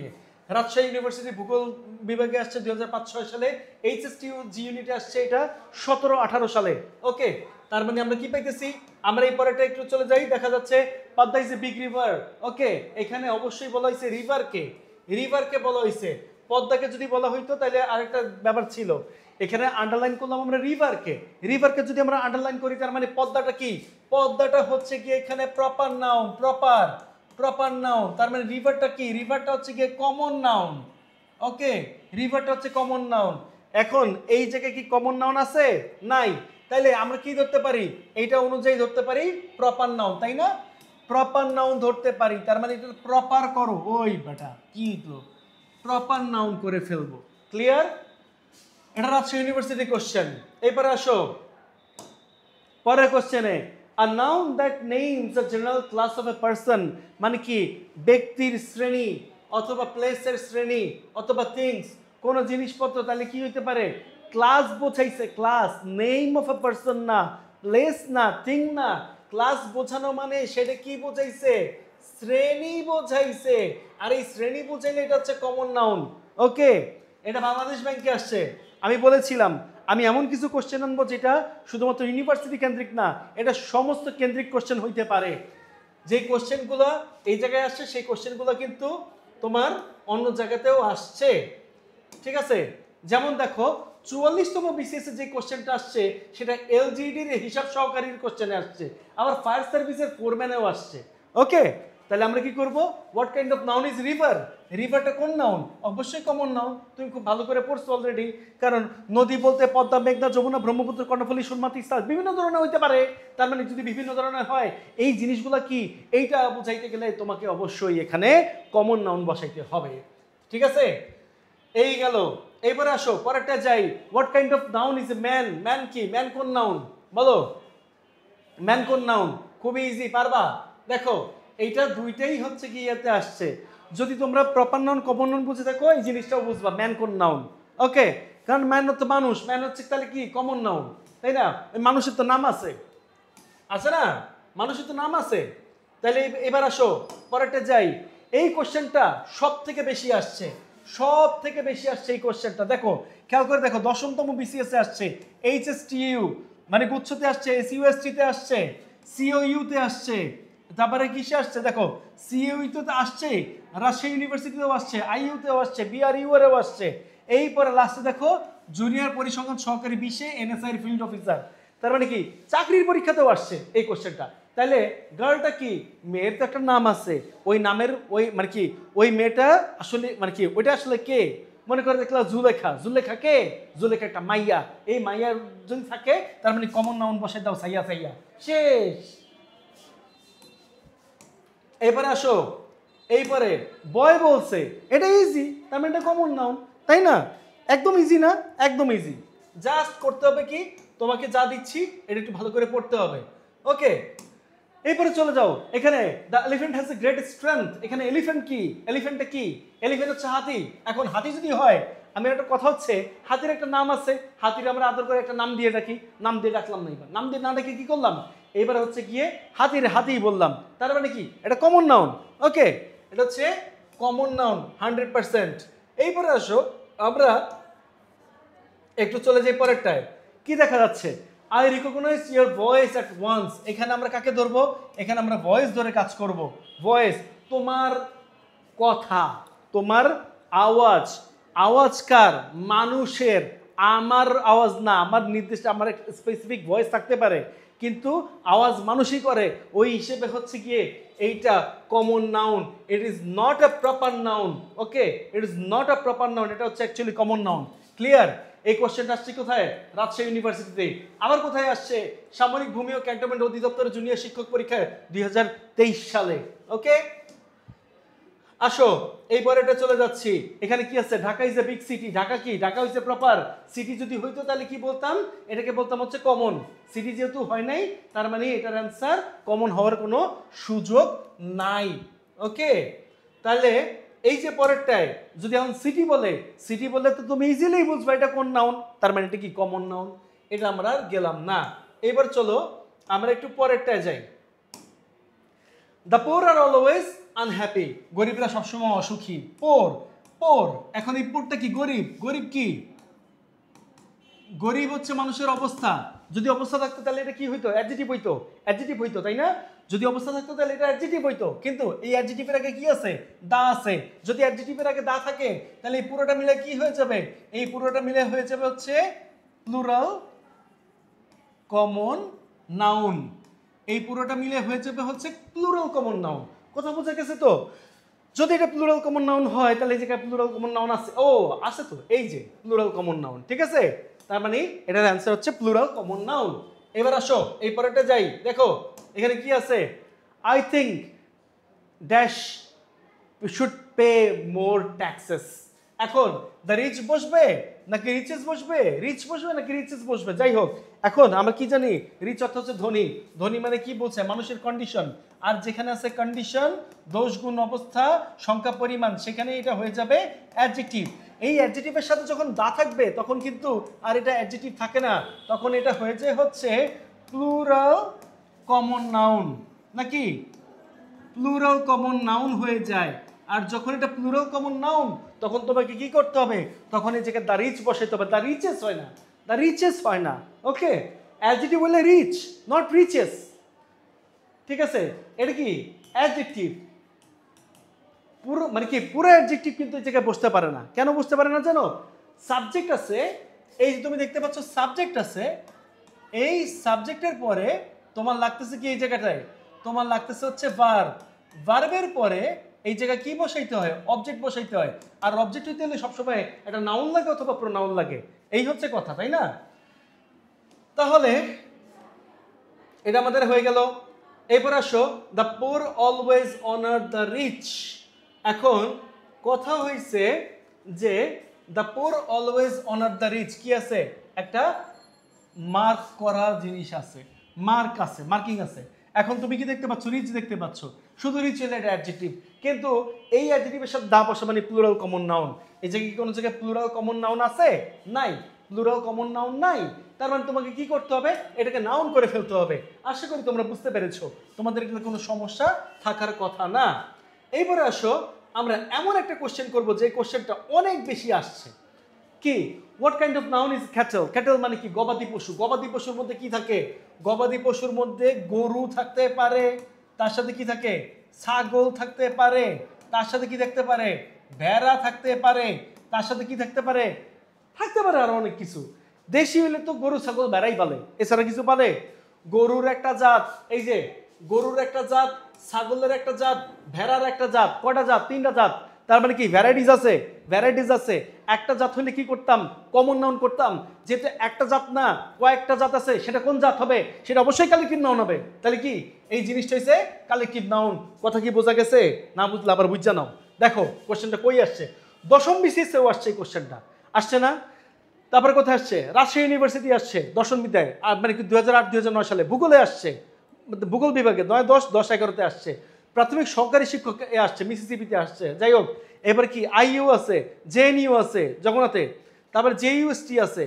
রাজশাহী ইউনিভার্সিটি ভূগোল বিভাগে আসছে 2005-06 সালে, এইচএসটিউ জি ইউনিটে আসছে এটা 17-18 সালে। ওকে, তার মানে আমরা কি পাইতেছি? আমরা এই পরেটা একটু চলে যাই, দেখা যাচ্ছে Padma is a big river. Okay, এখানে অবশ্যই বলা হয়েছে রিভারকে, রিভারকে বলা হয়েছে। পদ্মাকে যদি বলা হইতো তাহলে আরেকটা ব্যাপার ছিল, এখানে আন্ডারলাইন করলাম আমরা রিভারকে। রিভারকে যদি আমরা আন্ডারলাইন করি তার মানে পদ্মাটা কি? পদ্মাটা হচ্ছে কি এখানে proper noun, proper proper noun. তার মানে রিভারটা কি? রিভারটা হচ্ছে গিয়ে কমন নাউন। ওকে, রিভারটা হচ্ছে কমন নাউন। এখন এই জায়গায় কি কমন নাউন আছে? নাই। তাইলে আমরা কি ধরতে পারি? এইটা অনুযায়ী ধরতে পারি প্রপার নাউন, তাই না? প্রপার নাউন ধরতে পারি, তার মানে এটা প্রপার করো। ওই বেটা কি তো প্রপার নাউন করে ফেলবো। ক্লিয়ার? এটা রাজশাহী ইউনিভার্সিটি কোশ্চেন। এরপরে আসো পরের কোশ্চেনে। A noun that names a general class of a person, মানে কি ব্যক্তির শ্রেণী অথবা প্লেসের শ্রেণী অথবা থিংস, কোন জিনিসপত্র, তাহলে কি হইতে পারে? ক্লাস বোঝাইছে, class. Name of a person না, প্লেস না, থিং না। ক্লাস বোঝানো মানে সেটা কি বোঝাইছে? শ্রেণী বোঝাইছে। আর এই শ্রেণী বোঝাইলে এটা হচ্ছে কমন নাউন। ওকে, এটা বাংলাদেশ ব্যাংকে আসছে। আমি বলেছিলাম আমি এমন কিছু কোশ্চেন আনবো যেটা শুধুমাত্র ইউনিভার্সিটি কেন্দ্রিক না, এটা সমস্ত কেন্দ্রিক কোশ্চেন হইতে পারে। যে কোশ্চেনগুলো এই জায়গায় আসছে সেই কোশ্চেনগুলো কিন্তু তোমার অন্য জায়গাতেও আসছে, ঠিক আছে? যেমন দেখো 44তম বিসিএস যে কোশ্চেনটা আসছে সেটা এলজিডির হিসাব সহকারীর কোশ্চেনে আসছে, আবার ফায়ার সার্ভিসের ফোরম্যানেও আসছে। ওকে, তাহলে আমরা কি করব? What kind of noun is river? রিভারটা কোন নাউন? অবশ্যই কমন নাউন। তুমি খুব ভালো করে পড়ছো অলরেডি, কারণ নদী বলতে পদ্মা, মেঘনা, যমুনা, ব্রহ্মপুত্র, কর্ণফুলী, সুরমা, তিস্তা বিভিন্ন ধরনের হইতে পারে। তার মানে যদি বিভিন্ন ধরনের হয় এই জিনিসগুলো কি, এইটা বুঝাইতে গেলে তোমাকে অবশ্যই এখানে কমন নাউন বসাইতে হবে, ঠিক আছে? এই গেল। এইবারে আসো পরেরটা যাই। What kind of noun is a man? Man কি? ম্যান কোন নাউন বলো? ম্যান কোন নাউন? খুবই ইজি, পারবা। দেখো এইটা দুইটাই হচ্ছে কি ইয়াতে আসছে। যদি তোমরা প্রপার নাউন কমন নাউন বুঝে থাকো এই জিনিসটাও বুঝবা ম্যান কোন নাউন। ওকে, কারণ ম্যান হচ্ছে মানুষ, ম্যান হচ্ছে তাহলে কি কমন নাউন, তাই না? ওই মানুষের তো নাম আছে, আছে না? মানুষের তো নাম আছে। তাহলে এবার আসো পরেরটা যাই। এই কোশ্চেনটা সব থেকে বেশি আসছে, সব থেকে বেশি আসছে এই কোশ্চেনটা। দেখো খেয়াল করে দেখো, 10তম বিসিএস এ আসছে, এইচএসটিইউ মানে গুচ্ছতে আসছে, এসইউএসটিতে আসছে, সিওইউতে আসছে, তারপরে কিসে আসছে দেখো, সিওইউতে আসছে, রাজশাহী ইউনিভার্সিটিতেও আসছে, আইইউতেও আসছে, বিআরইউ এরও আসছে। এই পরে লাস্টে দেখো জুনিয়র পরিসংখ্যান সহকারী 20-এ এনএসআই এর ফিল্ড অফিসার। তার মানে কি চাকরির পরীক্ষাতেও আসছে এই কোশ্চেনটা। তাহলে গার্লটা কি? মেয়ের তো একটা নাম আছে, ওই নামের ওই মানে কি ওই মেয়েটা আসলে মানে কি ওইটা আসলে কে? মনে করে দেখলাম জুলেখা, জুলেখা কে? জুলেখা একটা মাইয়া, এই মাইয়ার যদি থাকে তার মানে কমন নাউন বসাই দাও, সাইয়া সাইয়া, শেষ। এবারে আসো এইপরে বয় বলছে, এটা ইজি, তার মানে এটা কমন নাউন, তাই না? একদম ইজি না? একদম ইজি। জাস্ট করতে হবে কি, তোমাকে যা দিচ্ছি এটা একটু ভালো করে পড়তে হবে। ওকে, এরপরে চলে যাও এখানে the elephant has a great strength. এখানে এলিফ্যান্ট কি? এলিফ্যান্টটা কি? এলিফ্যান্ট হচ্ছে হাতি। এখন হাতি যদি হয়, আমি একটা কথা হচ্ছে হাতির একটা নাম আছে, হাতির আমরা আদর করে একটা নাম দিয়ে ডাকি, নাম দিয়ে ডাকলাম না, এবার নাম দিয়ে না ডাকি কি করলাম, এবার হচ্ছে গিয়ে হাতির হাতি বললাম, তার মানে কি এটা কমন নাউন। ওকে, এটা হচ্ছে কমন নাউন 100%। এইপরে আসো আমরা একটু চলে যাই পরেরটায়, কি দেখা যাচ্ছে, I recognise your voice at once. এখানে আমরা কাকে ধরবো? এখানে আমরা ভয়েস ধরে কাজ করব। ভয়েস, তোমার কথা, তোমার আওয়াজ। আওয়াজ কার? মানুষের। আমার আওয়াজ না, আমার নির্দিষ্ট আমার স্পেসিফিক ভয়েস থাকতে পারে, কিন্তু আওয়াজ মানুষই করে। ওই হিসেবে হচ্ছে গিয়ে এইটা common noun. It is not a proper noun. Okay, it is not a proper noun, এটা হচ্ছে অ্যাকচুয়ালি কমন নাউন। ক্লিয়ার? এই কোশ্চেনটা আসছে কোথায়? রাজশাহী ইউনিভার্সিটিতে। আবার কোথায় আসছে? সামরিক ভূমি ও ক্যান্টনমেন্ট অধিদপ্তরের জুনিয়র শিক্ষক পরীক্ষায় 2023 সালে। ওকে, আসো এই পরেটা চলে যাচ্ছি। এখানে কি আছে? Dhaka is a big city. Dhaka কি? ঢাকা হইছে প্রপার সিটি। যদি হইতো তাহলে কি বলতাম? এটাকে বলতাম হচ্ছে কমন। সিটি যেহেতু হয় নাই, তার মানে এটার অ্যান্সার কমন হওয়ার কোনো সুযোগ নাই। ওকে, তাহলে এই যে পরেরটায় যদি এখন সিটি বলে, সিটি বললে তো তুমি ইজিলি বুঝবা এটা কোন নাউন, তার মানে এটা কি কমন নাউন। এটা আমরা আর গেলাম না। এবার চলো আমরা একটু পরেরটায় যাই। The poor are always unhappy. গরিবরা সবসময় অসুখী। পোর, পোর, এখন এই পোরটা কি? গরিব। গরিব কি? গরিব হচ্ছে মানুষের অবস্থা। যদি অবস্থা থাকতো তাহলে এটা কি হইতো? অ্যাডজেক্টিভ হইতো। অ্যাডজেক্টিভ হইতো, তাই না? যদি অবস্থা থাকতো তাহলে এটা অ্যাডজেক্টিভ হইতো, কিন্তু এই অ্যাডজেক্টিভের আগে কি আছে? দা আছে। যদি অ্যাডজেক্টিভের আগে দা থাকে তাহলে এই পুরোটা মিলে কি হয়ে যাবে? এই পুরোটা মিলে হয়ে যাবে হচ্ছে প্লুরাল কমন নাউন। এই পুরোটা মিলে হয়ে যাবে হচ্ছে প্লুরাল কমন নাউন। কথা বোঝা গেছে তো? যদি এটা প্লুরাল কমন নাউন হয় তাহলে এই জায়গায় প্লুরাল কমন নাউন আছে। ও আছে তো, এই যে প্লুরাল কমন নাউন। ঠিক আছে, তার মানে এটার অ্যান্সার হচ্ছে প্লুরাল কমন নাউন। এবার আসো এই পরেরটা যাই। দেখো এখানে কি আছে? I think dash should pay more taxes. এখন দ্য রিচ বসবে নাকি রিচেস বসবে? রিচ বসবে নাকি রিচেস বসবে? যাই হোক, এখন আমরা কি জানি? রিচ অর্থ হচ্ছে ধনী। ধনী মানে কি বলছে? মানুষের কন্ডিশন। আর যেখানে আছে কন্ডিশন, দোষ গুণ অবস্থা সংখ্যা পরিমাণ, সেখানে এটা হয়ে যাবে অ্যাডজেক্টিভ। এই অ্যাডজেক্টিভের সাথে যখন দা থাকবে তখন কিন্তু আর এটা অ্যাডজেক্টিভ থাকে না, তখন এটা হয়ে যায় হচ্ছে প্লুরাল কমন নাউন। নাকি? প্লুরাল কমন নাউন হয়ে যায়। আর যখন এটা প্লুরাল কমন নাউন তখন তোমাকে কি করতে হবে? তখন এই জায়গায় দ্য রিচ বসাইতে হবে। দ্য রিচেস হয় না, দ্য রিচেস হয় না। ওকে, অ্যাডজেক্টিভ বললে রিচ, নট রিচেস। ঠিক আছে, এটা কি অ্যাডজেক্টিভ। পুরো মানে কি পুরো অ্যাডজেক্টিভ কিন্তু এই জায়গায় বসতে পারে না। কেন বসতে পারে না জানো? সাবজেক্ট আছে, এই যে তুমি দেখতে পাচ্ছ সাবজেক্ট আছে, এই সাবজেক্টের পরে তোমার লাগতেছে কি? এই জায়গাটায় তোমার লাগতেছে হচ্ছে ভার্ব। ভার্বের পরে এই জায়গায় কি বসাইতে হয়? অবজেক্ট বসাইতে হয়। আর অবজেক্ট হইতে হলে সবসময় একটা নাউন লাগে অথবা প্রোনাউন লাগে। এই হচ্ছে কথা, তাই না? তাহলে এটা আমাদের হয়ে গেল। এরপর আসো, the poor always honour the rich. এখন কথা হয়েছে যে the poor always honour the rich, কি আছে? একটা মার্ক করা জিনিস আছে, মার্ক আছে, মার্কিং আছে। এখন তুমি কি দেখতে পাচ্ছ? রিচ দেখতে পাচ্ছ। শুধু রিচ হলে এটা অ্যাডজেক্টিভ, কিন্তু এই অ্যাডজেক্টিভের সাথে দা বসা মানে প্লুরাল কমন নাউন। এই জায়গায় কি কোনো জায়গায় প্লুরাল কমন নাউন আছে? নাই, প্লুরাল কমন নাউন নাই। তার মানে তোমাকে কি করতে হবে? এটাকে নাউন করে ফেলতে হবে। আশা করি তোমরা বুঝতে পেরেছো, তোমাদের এখানে কোনো সমস্যা থাকার কথা না। এইবারে আসো আমরা এমন একটা কোশ্চেন করব যে কোশ্চেনটা অনেক বেশি আসছে। কি? What kind of noun is cattle? Cattle মানে কি? গবাদি পশু। গবাদি পশুর মধ্যে কি থাকে? গবাদি পশুর মধ্যে গরু থাকতে পারে, তার সাথে কি থাকে? ছাগল থাকতে পারে, তার সাথে কি থাকতে পারে? ভেড়া থাকতে পারে, তার সাথে কি থাকতে পারে? থাকতে পারে আরো অনেক কিছু। দেশি হইলে তো গরু ছাগল ভেড়াই পালে, এছাড়া কিছু পালে? গরুর একটা জাত, এই যে গরুর একটা জাত, ছাগলের একটা জাত, ভেড়ার একটা জাত। কয়টা জাত? 3টা জাত। তার মানে কি ভ্যারাইটিস আছে? ভ্যারাইটিস আছে। একটা জাত হলে কি করতাম? কমন নাউন করতাম। যেহেতু একটা জাত না, কয়েকটা জাত আছে, সেটা কোন জাত হবে? সেটা অবশ্যই কালেক্টিভ নাউন হবে। তাহলে কি এই জিনিসটা হচ্ছে কালেক্টিভ নাউন। কথা কি বোঝা গেছে? না বুঝলে আবার বুঝা নাও। দেখো কোশ্চেনটা কই আসছে? দশম বিসিএসেও আসছে এই কোশ্চেনটা, আসছে না? তারপরে কোথায় আসছে? রাজশাহী ইউনিভার্সিটি আসছে দশম বিদ্যায়, মানে কি 2008-2009 সালে। ভূগোলে আসছে, ভূগোল বিভাগে 9, 10, 10, 11-তে আসছে, প্রাথমিক সহকারী শিক্ষক এ আসছে, মিসিসিপিতে আসছে, যাই হোক। এবার কি আইইউ আছে, জেএনইউ আছে জগন্নাথে, তারপর জেইউএসটি আছে,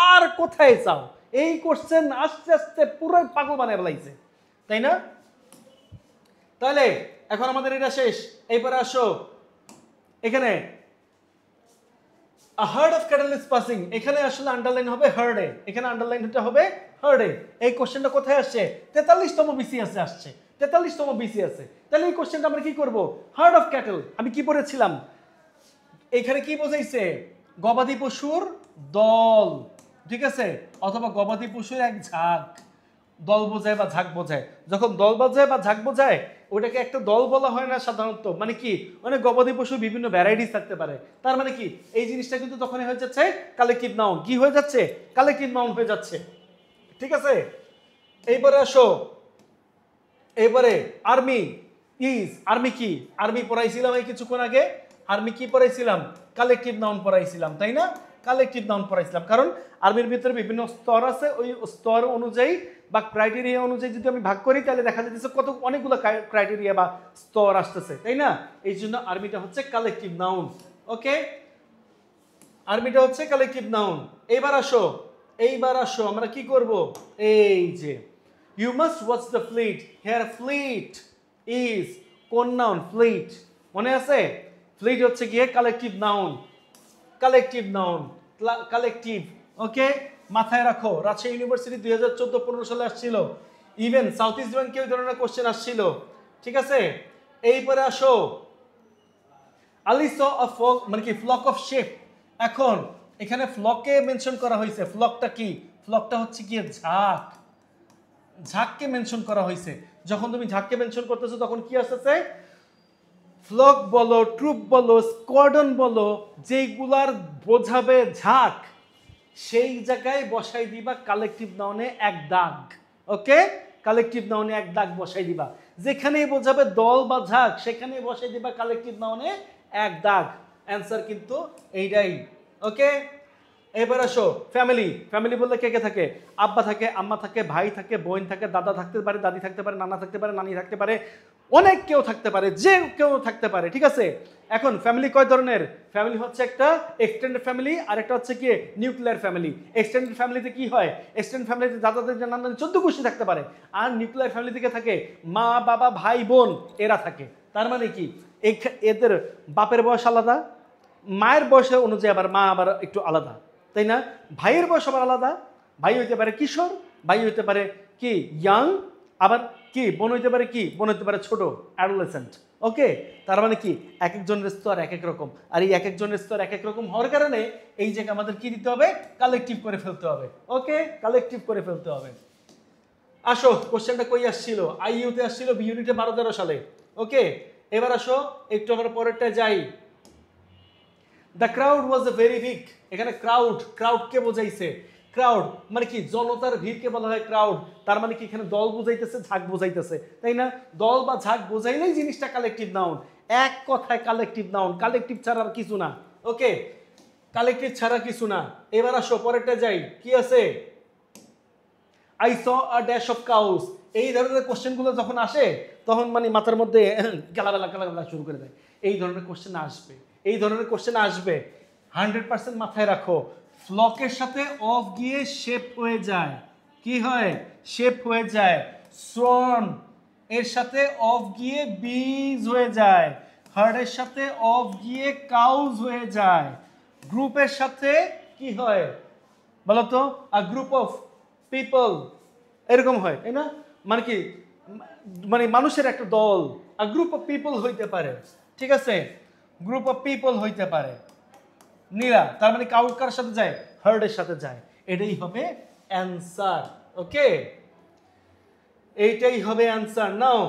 আর কোথায় চাও? এই কোশ্চেন আস্তে আস্তে পুরো পাগল বানায় ফেলাইছে, তাই না? তাহলে এখন আমাদের এটা শেষ, এইবারে আসো এখানে a herd of cattle is passing, এখানে আসলে আন্ডারলাইন হবে হার্ডে, এখানে আন্ডারলাইন হতে হবে হার্ডে। এই কোশ্চেনটা কোথায় আসছে? 43তম বিসিএস আসছে, 43তম বিসিএস। তাহলে এই কোশ্চেনটা আমরা কি করব? হার্ড অফ ক্যাটল, আমি কি পড়েছিলাম এখানে, কি বোঝাইছে? গবাদি পশুর দল, ঠিক আছে, অথবা গবাদি পশুর এক ঝাঁক, দল বোঝায় বা ঝাঁক বোঝায়। যখন দল বোঝায় বা ঝাঁক বোঝায় ওটাকে একটা দল বলা হয় না সাধারণত, মানে কি, মানে গবাদি পশু বিভিন্ন ভ্যারাইটিস থাকতে পারে, তার মানে কি এই জিনিসটা কিন্তু তখন হয়ে যাচ্ছে কালেকটিভ নাউন। কি হয়ে যাচ্ছে? কালেকটিভ নাউন হয়ে যাচ্ছে, ঠিক আছে। এইবারে আসো, এবারে আর্মি ইজ, আর্মি কি? আর্মি পড়াইছিলাম এই কিছুক্ষণ আগে, আর্মি কি পড়াইছিলাম? কালেকটিভ নাউন পড়াইছিলাম, তাই না? কালেকটিভ নাউন পড়াইছিলাম, কারণ আর্মির ভিতরে বিভিন্ন স্তর আছে, ওই স্তর অনুযায়ী বা ক্রাইটেরিয়া অনুযায়ী যদি আমি ভাগ করি তাহলে দেখা যাচ্ছে কত অনেকগুলো ক্রাইটেরিয়া বা স্তর আসতেছে, তাই না? এই জন্য আর্মিটা হচ্ছে কালেকটিভ নাউন। ওকে, আর্মিটা হচ্ছে কালেকটিভ নাউন। এইবার আসো, এইবার আসো আমরা কি করব? এই যে you must watch the fleet, here fleet is কোন নাউন? ফ্লিট, মনে আছে? ফ্লিট হচ্ছে গিয়ে collective noun, collective noun, collective. Okay, মাথায় রাখো, রাজশাহী ইউনিভার্সিটি 2014-15 সালে আসছিল, ইভেন সাউথ ইস্ট ব্যাংকে ওই ধরনের কোশ্চেন আসছিল, ঠিক আছে। এইপরে আসো, আলি স আ ফ্লক, মানে কি ফ্লক অফ শেপ। এখন এখানে ফ্লকে মেনশন করা হয়েছে, ফ্লকটা কি? ফ্লকটা হচ্ছে কি ঝাঁক, ঝাঁককে মেনশন করা হয়েছে। যখন তুমি ঝাঁককে মেনশন করতেছো তখন কি আসতেছে? ফ্লক বলো, ট্রুপ বলো, স্কোয়াডন বলো, যেইগুলার বোঝাবে ঝাঁক, সেই জায়গায় বসাই দিবা কালেকটিভ নাউনে এক দাগ। ওকে, কালেকটিভ নাউনে এক দাগ বসাই দিবা। যেখানেই বোঝাবে দল বা ঝাঁক সেখানেই বসাই দিবা কালেকটিভ নাউনে এক দাগ। অ্যান্সার কিন্তু এইটাই। ওকে, এবার আসো ফ্যামিলি। ফ্যামিলি বলতে কে কে থাকে? আব্বা থাকে, আম্মা থাকে, ভাই থাকে, বোন থাকে, দাদা থাকতে পারে, দাদি থাকতে পারে, নানা থাকতে পারে, নানি থাকতে পারে, অনেক কেউ থাকতে পারে, যে কেউ থাকতে পারে, ঠিক আছে। এখন ফ্যামিলি কয় ধরনের? ফ্যামিলি হচ্ছে একটা এক্সটেন্ডেড ফ্যামিলি আর একটা হচ্ছে কি নিউক্লিয়ার ফ্যামিলি। এক্সটেন্ডেড ফ্যামিলিতে কি হয়? এক্সটেন্ডেড ফ্যামিলিতে দাদাদের নানা 14 গোষ্ঠী থাকতে পারে, আর নিউক্লিয়ার ফ্যামিলি থেকে থাকে মা বাবা ভাই বোন, এরা থাকে। তার মানে কি এদের বাপের বয়স আলাদা, মায়ের বয়সের অনুযায়ী আবার মা আবার একটু আলাদা, তাই না? ভাইয়ের বয়স আবার আলাদা, ভাই হইতে পারে কিশোর, ভাই হইতে পারে কি ইয়াং, আবার কি বোন হইতে পারে কি বোন হইতে পারে ছোট, অ্যাডোলেসেন্ট। ওকে, তার মানে কি এক একজনের স্তর এক এক রকম, আর এই এক একজনের স্তর এক এক রকম হওয়ার কারণে এই জায়গায় আমাদের কি দিতে হবে? কালেকটিভ করে ফেলতে হবে। ওকে, কালেকটিভ করে ফেলতে হবে। আসো, কোশ্চেনটা কই আসছিল? আইইউতে আসছিল বি ইউনিটে 12-13 সালে। ওকে, এবার আসো একটু আমরা পরেরটায় যাই। The crowd was a very big. এখানে ক্রাউড, ক্রাউডকে বোঝাইছে। ক্রাউড মানে কি? জনতার ভিড়কে বলা হয় ক্রাউড। তার মানে কি এখানে দল বোঝাইতেছে, ঝাঁক বোঝাইতেছে, তাই না? দল বা ঝাঁক বোঝাইলেই জিনিসটা কালেকটিভ নাউন। এক কথায় কালেকটিভ নাউন, কালেকটিভ ছাড়া আর কিছু না। ওকে, কালেকটিভ ছাড়া কিছু না। এবার আসো পরেরটা যাই, কি আছে? I saw a dash of cows. এই ধরনের কোশ্চেনগুলো যখন আসে তখন মানে মাথার মধ্যে গালাগালা শুরু করে দেয়। এই ধরনের কোশ্চেন আসবে, এই ধরনের কোশ্চেন আসবে, 100% মাথায় রাখো। ফ্লকের সাথে অফ গিয়ে শেপ হয়ে যায়, কি হয়? শেপ হয়ে যায়। সোন এর সাথে অফ গিয়ে বিজ হয়ে যায়, হার্ডের সাথে অফ গিয়ে কাউজ হয়ে যায়, গ্রুপের সাথে কি হয় বলতো? আ গ্রুপ অফ পিপল, এরকম হয়, তাই না? মানে কি, মানে মানুষের একটা দল, আ গ্রুপ অফ পিপল হইতে পারে, ঠিক আছে? গ্রুপ অফ পিপল হইতে পারে। নীলা, তার মানে কাউড কার সাথে যায়? হার্ডের সাথে যায়। এটাই হবে অ্যান্সার। ওকে, এইটাই হবে answer. Now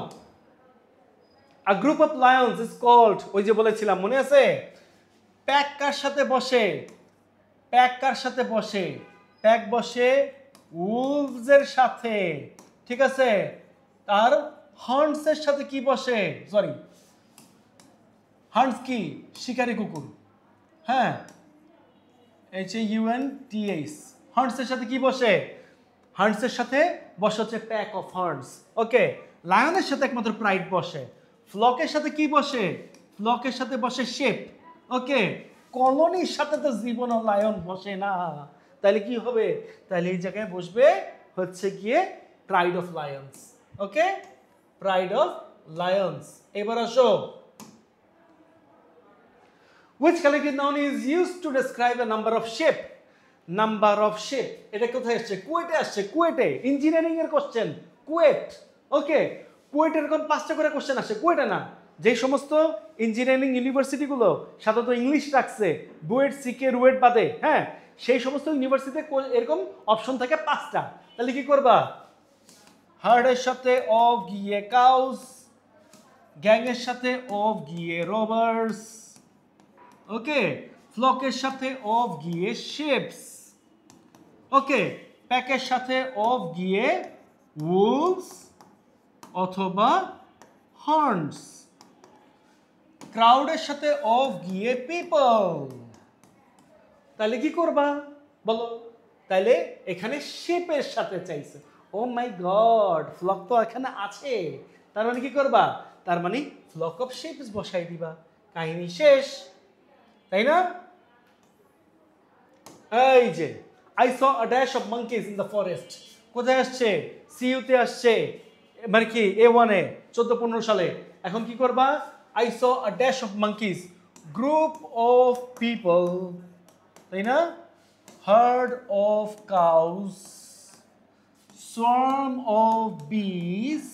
a group of lions is called, ওই যে বলেছিলাম মনে আছে? প্যাক কার সাথে বসে? প্যাক কার সাথে বসে? প্যাক বসে উলভসের সাথে, ঠিক আছে? আর হান্টসের সাথে কি বসে? সরি, হান্টস কি? শিকারি কুকুর। হ্যাঁ, HUNTS। হান্টসের সাথে কি বসে? হান্টসের সাথে বসে হচ্ছে প্যাক অফ হর্নস। ওকে, লায়নের সাথে একমাত্র প্রাইড বসে। ফ্লকের সাথে কি বসে? ফ্লকের সাথে বসে শেপ। ওকে, কলোনির সাথে তো জীবনও লায়ন বসে না। তাহলে কি হবে? তাহলে এই জায়গায় বসবে হচ্ছে গিয়ে pride of Lions. Okay, pride of Lions. এবার আসো, which collective noun is used to describe a number of sheep? Number of shape, এটা কোথায় আসছে? কুয়েটে আসছে। কুয়েটে ইঞ্জিনিয়ারিং এর কোশ্চেন, কুয়েট। ওকে, কুয়েটে এরকম 5টা করে কোশ্চেন আসে। কুয়েটে না, যেই সমস্ত ইঞ্জিনিয়ারিং ইউনিভার্সিটিগুলো সাধারণত ইংলিশ রাখছে, বুয়েট, সিকে, রুয়েট বাদে, হ্যাঁ, সেই সমস্ত ইউনিভার্সিটিতে এরকম অপশন থাকে 5টা। তাহলে কি করবা? হার্ডের সাথে অফ গিয়ে কাউস, গ্যাংয়ের সাথে অফ গিয়ে রবার্স, ওকে, ফ্লকের সাথে অফ গিয়ে শেপস, ওকে, প্যাকের সাথে অফ গিয়ে উলস অথবা হর্নস, ক্রাউডের সাথে অফ গিয়ে পিপল। তাহলে কি করবা বলো? তাহলে এখানে শেপের সাথে চাইছে। ও মাই গড, ফ্লক তো এখানে আছে, তার মানে কি করবা? তার মানে ফ্লক অফ শেপস বসাই দিবা, কাহিনী শেষ, তাই না? এই যে I saw a dash of monkeys in the forest, কোথায় আসছে? সিইউতে আসছে, মানে কি A1 এ 14-15 সালে। এখন কি করবা? I saw a dash of monkeys, group of people, তাই না? herd of cows, swarm of bees,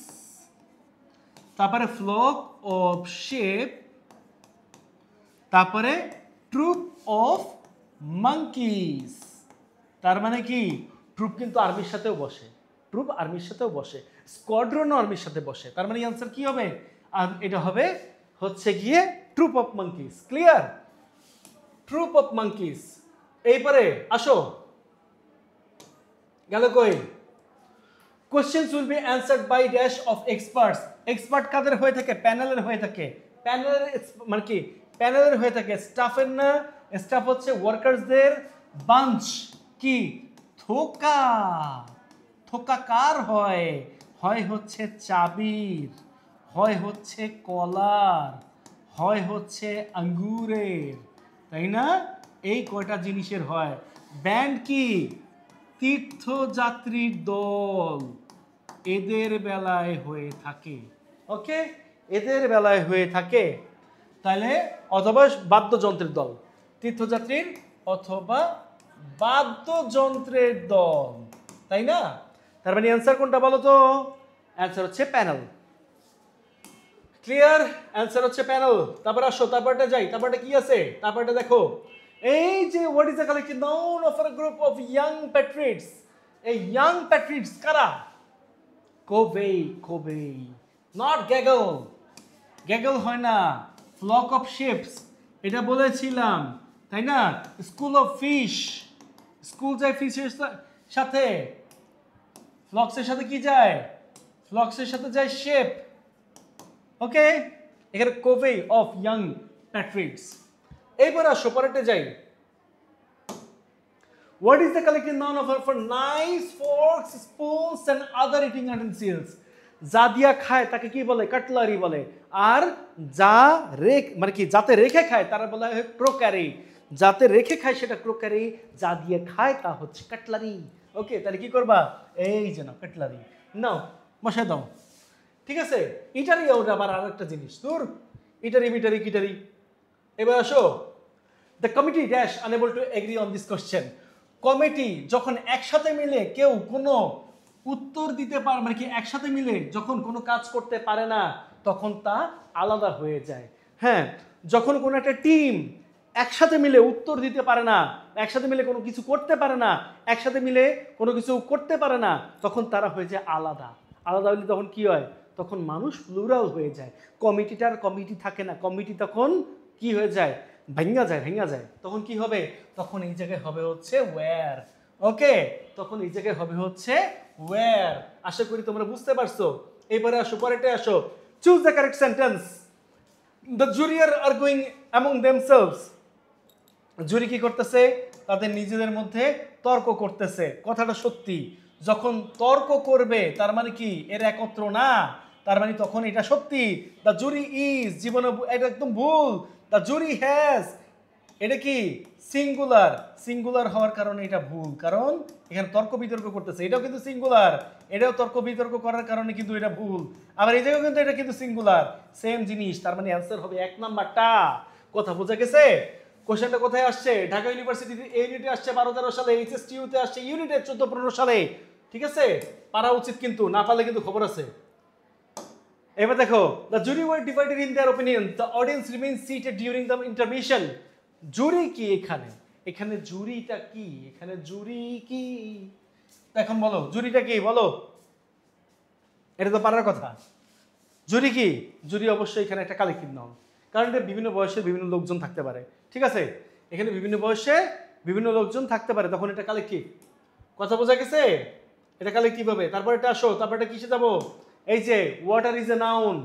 তারপরে flock of sheep, তারপরে ট্রুপ অফ মাঙ্কিজ। তার মানে কি? ট্রুপ কিন্তু আর্মির সাথেও বসে, ট্রুপ আর্মির সাথেও বসে, স্কোয়াড্রনও আর্মির সাথে বসে। তার মানে আনসার কি হবে? আর এটা হবে হচ্ছে গিয়ে troop of monkeys. Clear? Troop of monkeys. এইবারে আসো, গেল কই? Questions will be answered by dash of experts. Expert কাদের হয়ে থাকে? প্যানেলের হয়ে থাকে। প্যানেলের মানে কি? প্যানেলের হয়ে থাকে, স্টাফের না। স্টাফ হচ্ছে ওয়ার্কার্সদের বাঞ্চ। কি? থোকা। থোকা কার হয়? হয় হচ্ছে চাবির, হয় হচ্ছে কলার, হয় হচ্ছে আঙ্গুরের, তাই না? এই কয়টা জিনিসের হয়। ব্যান্ড কি? তীর্থযাত্রীর দল, এদের বেলায় হয়ে থাকে। ওকে, এদের বেলায় হয়ে থাকে। তাহলে অথবা বাদ্যযন্ত্রের দল, তীর্থযাত্রীর অথবা বাদ্যযন্ত্রের দল, তাই না? তার মানে অ্যান্সার কোনটা বলো তো? অ্যান্সার হচ্ছে প্যানেল। ক্লিয়ার? অ্যান্সার হচ্ছে প্যানেল। তারপর আসো, তারপরটা যাই। তারপরটা কি আছে? তারপরটা দেখো, এই যে what is the collective noun of a group of young Patriots. এই ইয়াং প্যাট্রিয়টস কারা? কোভেই, কোভেই, নট গ্যাগল। গ্যাগল হয় না, ফ্লক অফ শিপস, এটা বলেছিলাম, তাই না? স্কুল অফ ফিশ, স্কুল যায় ফিশের সাথে, ফ্লক্সের সাথে কি যায়? ফ্লক্সের সাথে যায় শেপ। ওকে, এখানে কোভেই অফ ইয়াং প্যাট্রিয়টস। এইবার আসো, পরেরটা যাই। What is the collective noun of for knives, forks, spoons and other eating utensils? যা দিয়া খায় তাকে কি বলে? কাটলারি বলে। আর যা মানে কি যাতে রেখে খায় তারা বলা হয় ক্রোকারি। যাতে রেখে খায় সেটা ক্রোকারি, যা দিয়ে খায় তা হচ্ছে কাটলারি। ওকে, তাহলে কি করবা? এই যে নাও কাটলারি, নাও মশাই দাও। ঠিক আছে? ইটারি ওটা আবার আর একটা জিনিস, তোর ইটারি মিটারি কিটারি। এবার আসো, the committee dash unable to agri on this question. Committee যখন একসাথে মিলে কেউ কোনো উত্তর দিতে পারে, মানে কি একসাথে মিলে যখন কোনো কাজ করতে পারে না তখন তা আলাদা হয়ে যায়। হ্যাঁ, যখন কোনো একটা টিম একসাথে মিলে উত্তর দিতে পারে না, একসাথে মিলে কোনো কিছু করতে পারে না, একসাথে মিলে কোনো কিছু করতে পারে না, তখন তারা হয়ে যায় আলাদা। আলাদা হলে তখন কি হয়? তখন মানুষ প্লুরাল হয়ে যায়। কমিটিটার কমিটি থাকে না, কমিটি তখন কি হয়ে যায়? ভেঙ্গা যায়, ভেঙ্গা যায়। তখন কি হবে? তখন এই জায়গায় হবে হচ্ছে ওয়্যার। ওকে, তখন এই জায়গায় হবে হচ্ছে ওয়্যার। আশা করি তোমরা বুঝতে পারছো। এবারে আসো, পরেরটা আসো। Choose the correct sentence. The jury are going among themselves. Jury কি করতেছে? তাদের নিজেদের মধ্যে তর্ক করতেছে। কথাটা সত্যি, যখন তর্ক করবে তার মানে কি এর একত্র না, তার মানে তখন এটা সত্যি। দ্য জুরি ইজ, জীবনে এটা একদম ভুল। দ্য জুরি হ্যাজ, এটা কি সিঙ্গুলার, সিঙ্গুলার হওয়ার কারণে এটা ভুল, কারণ এখানে তর্ক বিতর্ক করতেছে, এটাও কিন্তু সিঙ্গুলার, এটাও তর্ক বিতর্ক করার কারণে কিন্তু এটা ভুল। আবার এই জায়গায় কিন্তু এটা কিন্তু সিঙ্গুলার, সেম জিনিস, তার মানে অ্যান্সার হবে 1 নাম্বারটা। কথা বোঝা গেছে? কোশ্চেনটা কোথায় আসছে? ঢাকা ইউনিভার্সিটিতে এই ইউনিটে আসছে 12-13 সালে, এইচএসটিইউতে আসছে ইউনিটে 14-15 সালে। ঠিক আছে, পারা উচিত, কিন্তু না পারলে কিন্তু খবর আছে। এবার দেখো, the jury were divided in their opinion, the audience remain seated during the intermission. Jury কি এখানে? এখানে জুরিটা কি? এখানে জুরি কি? এখন বলো জুরিটা কি, বলো। এটা তো পারার কথা। জুরি কি? জুরি অবশ্যই এখানে একটা কালেক্টিভ নাউন, কারণ এটা বিভিন্ন বয়সের বিভিন্ন লোকজন থাকতে পারে। ঠিক আছে, এখানে বিভিন্ন বয়সে বিভিন্ন লোকজন থাকতে পারে, তখন এটা কালেক্টিভ। কথা বোঝা গেছে? এটা কালেক্টিভ হবে। তারপর এটা আসো, তারপর এটা কিসে যাবো? এই যে ওয়াটার ইজ এ নাউন,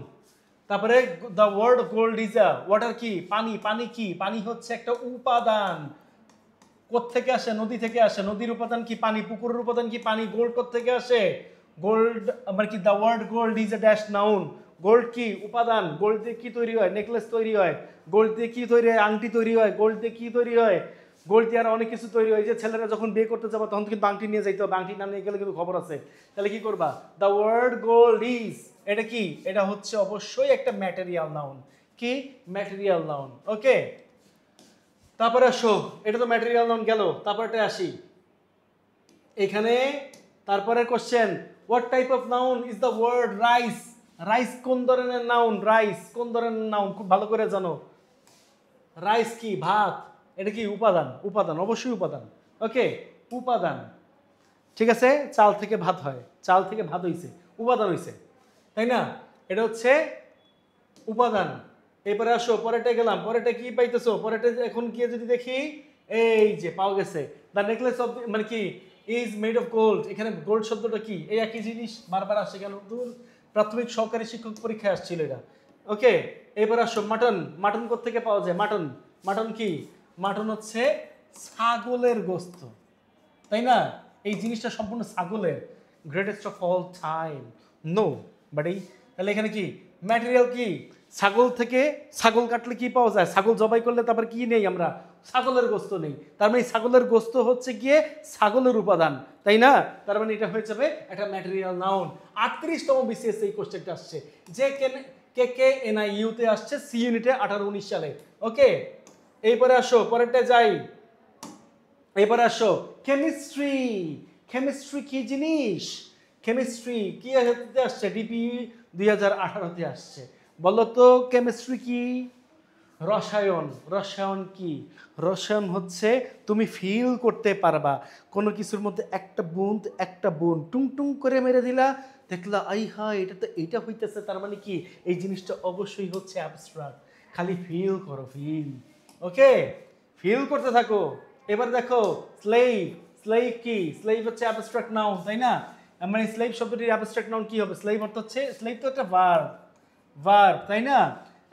তারপরে the word gold is a, water কি? পানি। পানি কি? পানি হচ্ছে একটা উপাদান। কোত্থেকে আসে? নদী থেকে আসে। নদীর উপাদান কি? পানি। পুকুরের উপাদান কি? পানি। গোল্ড কোত্থেকে আসে? গোল্ড মানে কি? The word gold is a dash noun. Gold কি? উপাদান। গোল্ড দিয়ে কি তৈরি হয়? নেকলেস তৈরি হয়। গোল্ড দিয়ে কি তৈরি হয়? আংটি তৈরি হয়। গোল্ড দিয়ে কি তৈরি হয়? গোল্ড দিয়ে আর অনেক কিছু তৈরি হয়। যে ছেলেরা যখন বিয়ে করতে যাবে তখন কিন্তু আংটি নিয়ে যাইতে হবে, আংটি না নিয়ে গেলে কিন্তু খবর আছে। তাহলে কি করবা? দ্য ওয়ার্ড গোল্ড ইজ, এটা কি? এটা হচ্ছে অবশ্যই একটা ম্যাটেরিয়াল নাউন। কি? Material noun. ওকে, তারপরে আসো, এটা তো ম্যাটেরিয়াল নাউন গেল, তারপরে আসি এখানে। তারপরে question, what type of noun is the word rice? Rice কোন ধরনের নাউন? রাইস কোন ধরনের নাউন? খুব ভালো করে জানো। রাইস কি? ভাত। এটা কি? উপাদান। উপাদান, অবশ্যই উপাদান। ওকে, উপাদান। ঠিক আছে, চাল থেকে ভাত হয়, চাল থেকে ভাত হইছে, উপাদান হইছে, তাই না? এটা হচ্ছে উপাদান। এরপরে আসো, পরেরটা গেলাম। পরেরটা কি পাইতেছো? পরেরটা এখন গিয়ে যদি দেখি, এই যে পাওয়া গেছে, দ্য নেকলেস অফ, মানে কি? Is made of gold. এখানে গোল্ড শব্দটা কি? এই একই জিনিস বারবার আসে কেন? দূর, প্রাথমিক সহকারী শিক্ষক পরীক্ষায় আসছিল এটা। ওকে, এবার আসো, মাটন। মাটন কোত্থেকে পাওয়া যায়? মাটন। মাটন কি? মাটন হচ্ছে ছাগলের গোস্ত, তাই না? এই জিনিসটা সম্পূর্ণ ছাগলের। Greatest of all time, no but এই, তাহলে এখানে কি? ম্যাটেরিয়াল কি? ছাগল থেকে, ছাগল কাটলে কি পাওয়া যায়? ছাগল জবাই করলে তারপর কি নেই আমরা? ছাগলের গোস্ত নেই। তার মানে ছাগলের গোস্ত হচ্ছে গিয়ে ছাগলের উপাদান, তাই না? তার মানে এটা হয়ে যাবে একটা ম্যাটেরিয়াল নাউন। 38তম বিসিএস এই কোশ্চেনটা আসছে, যে কে কে এনআইইউতে আসছে সি ইউনিটে 18-19 সালে। ওকে, এইপরে আসো, পরেরটা যাই। এবার আসো, কেমিস্ট্রি। কেমিস্ট্রি কি জিনিস? কেমিস্ট্রি কি হতে আসছে? ডিপি 2018-তে আসছে। বলো তো কেমিস্ট্রি কি? রসায়ন। রসায়ন কি? রসায়ন হচ্ছে তুমি ফিল করতে পারবা কোনো কিছুর মধ্যে একটা বুন টুং টুং করে মেরে দিলা, দেখলা আই হা এটা তো এইটা হইতেছে, তার মানে কি? এই জিনিসটা অবশ্যই হচ্ছে অ্যাবস্ট্রাক্ট। খালি ফিল করো, ফিল। ওকে, ফিল করতে থাকো। এবার দেখো, স্লেভ। স্লেভ কি? স্লেভ হচ্ছে অ্যাবস্ট্রাক্ট নাউন, তাই না? মানে স্লেভ শব্দটির অ্যাবস্ট্রাক্ট নাউন কি হবে? স্লেভ অর্থ হচ্ছে, স্লেভ তো একটা ভার্ব, ভার্ব, তাই না?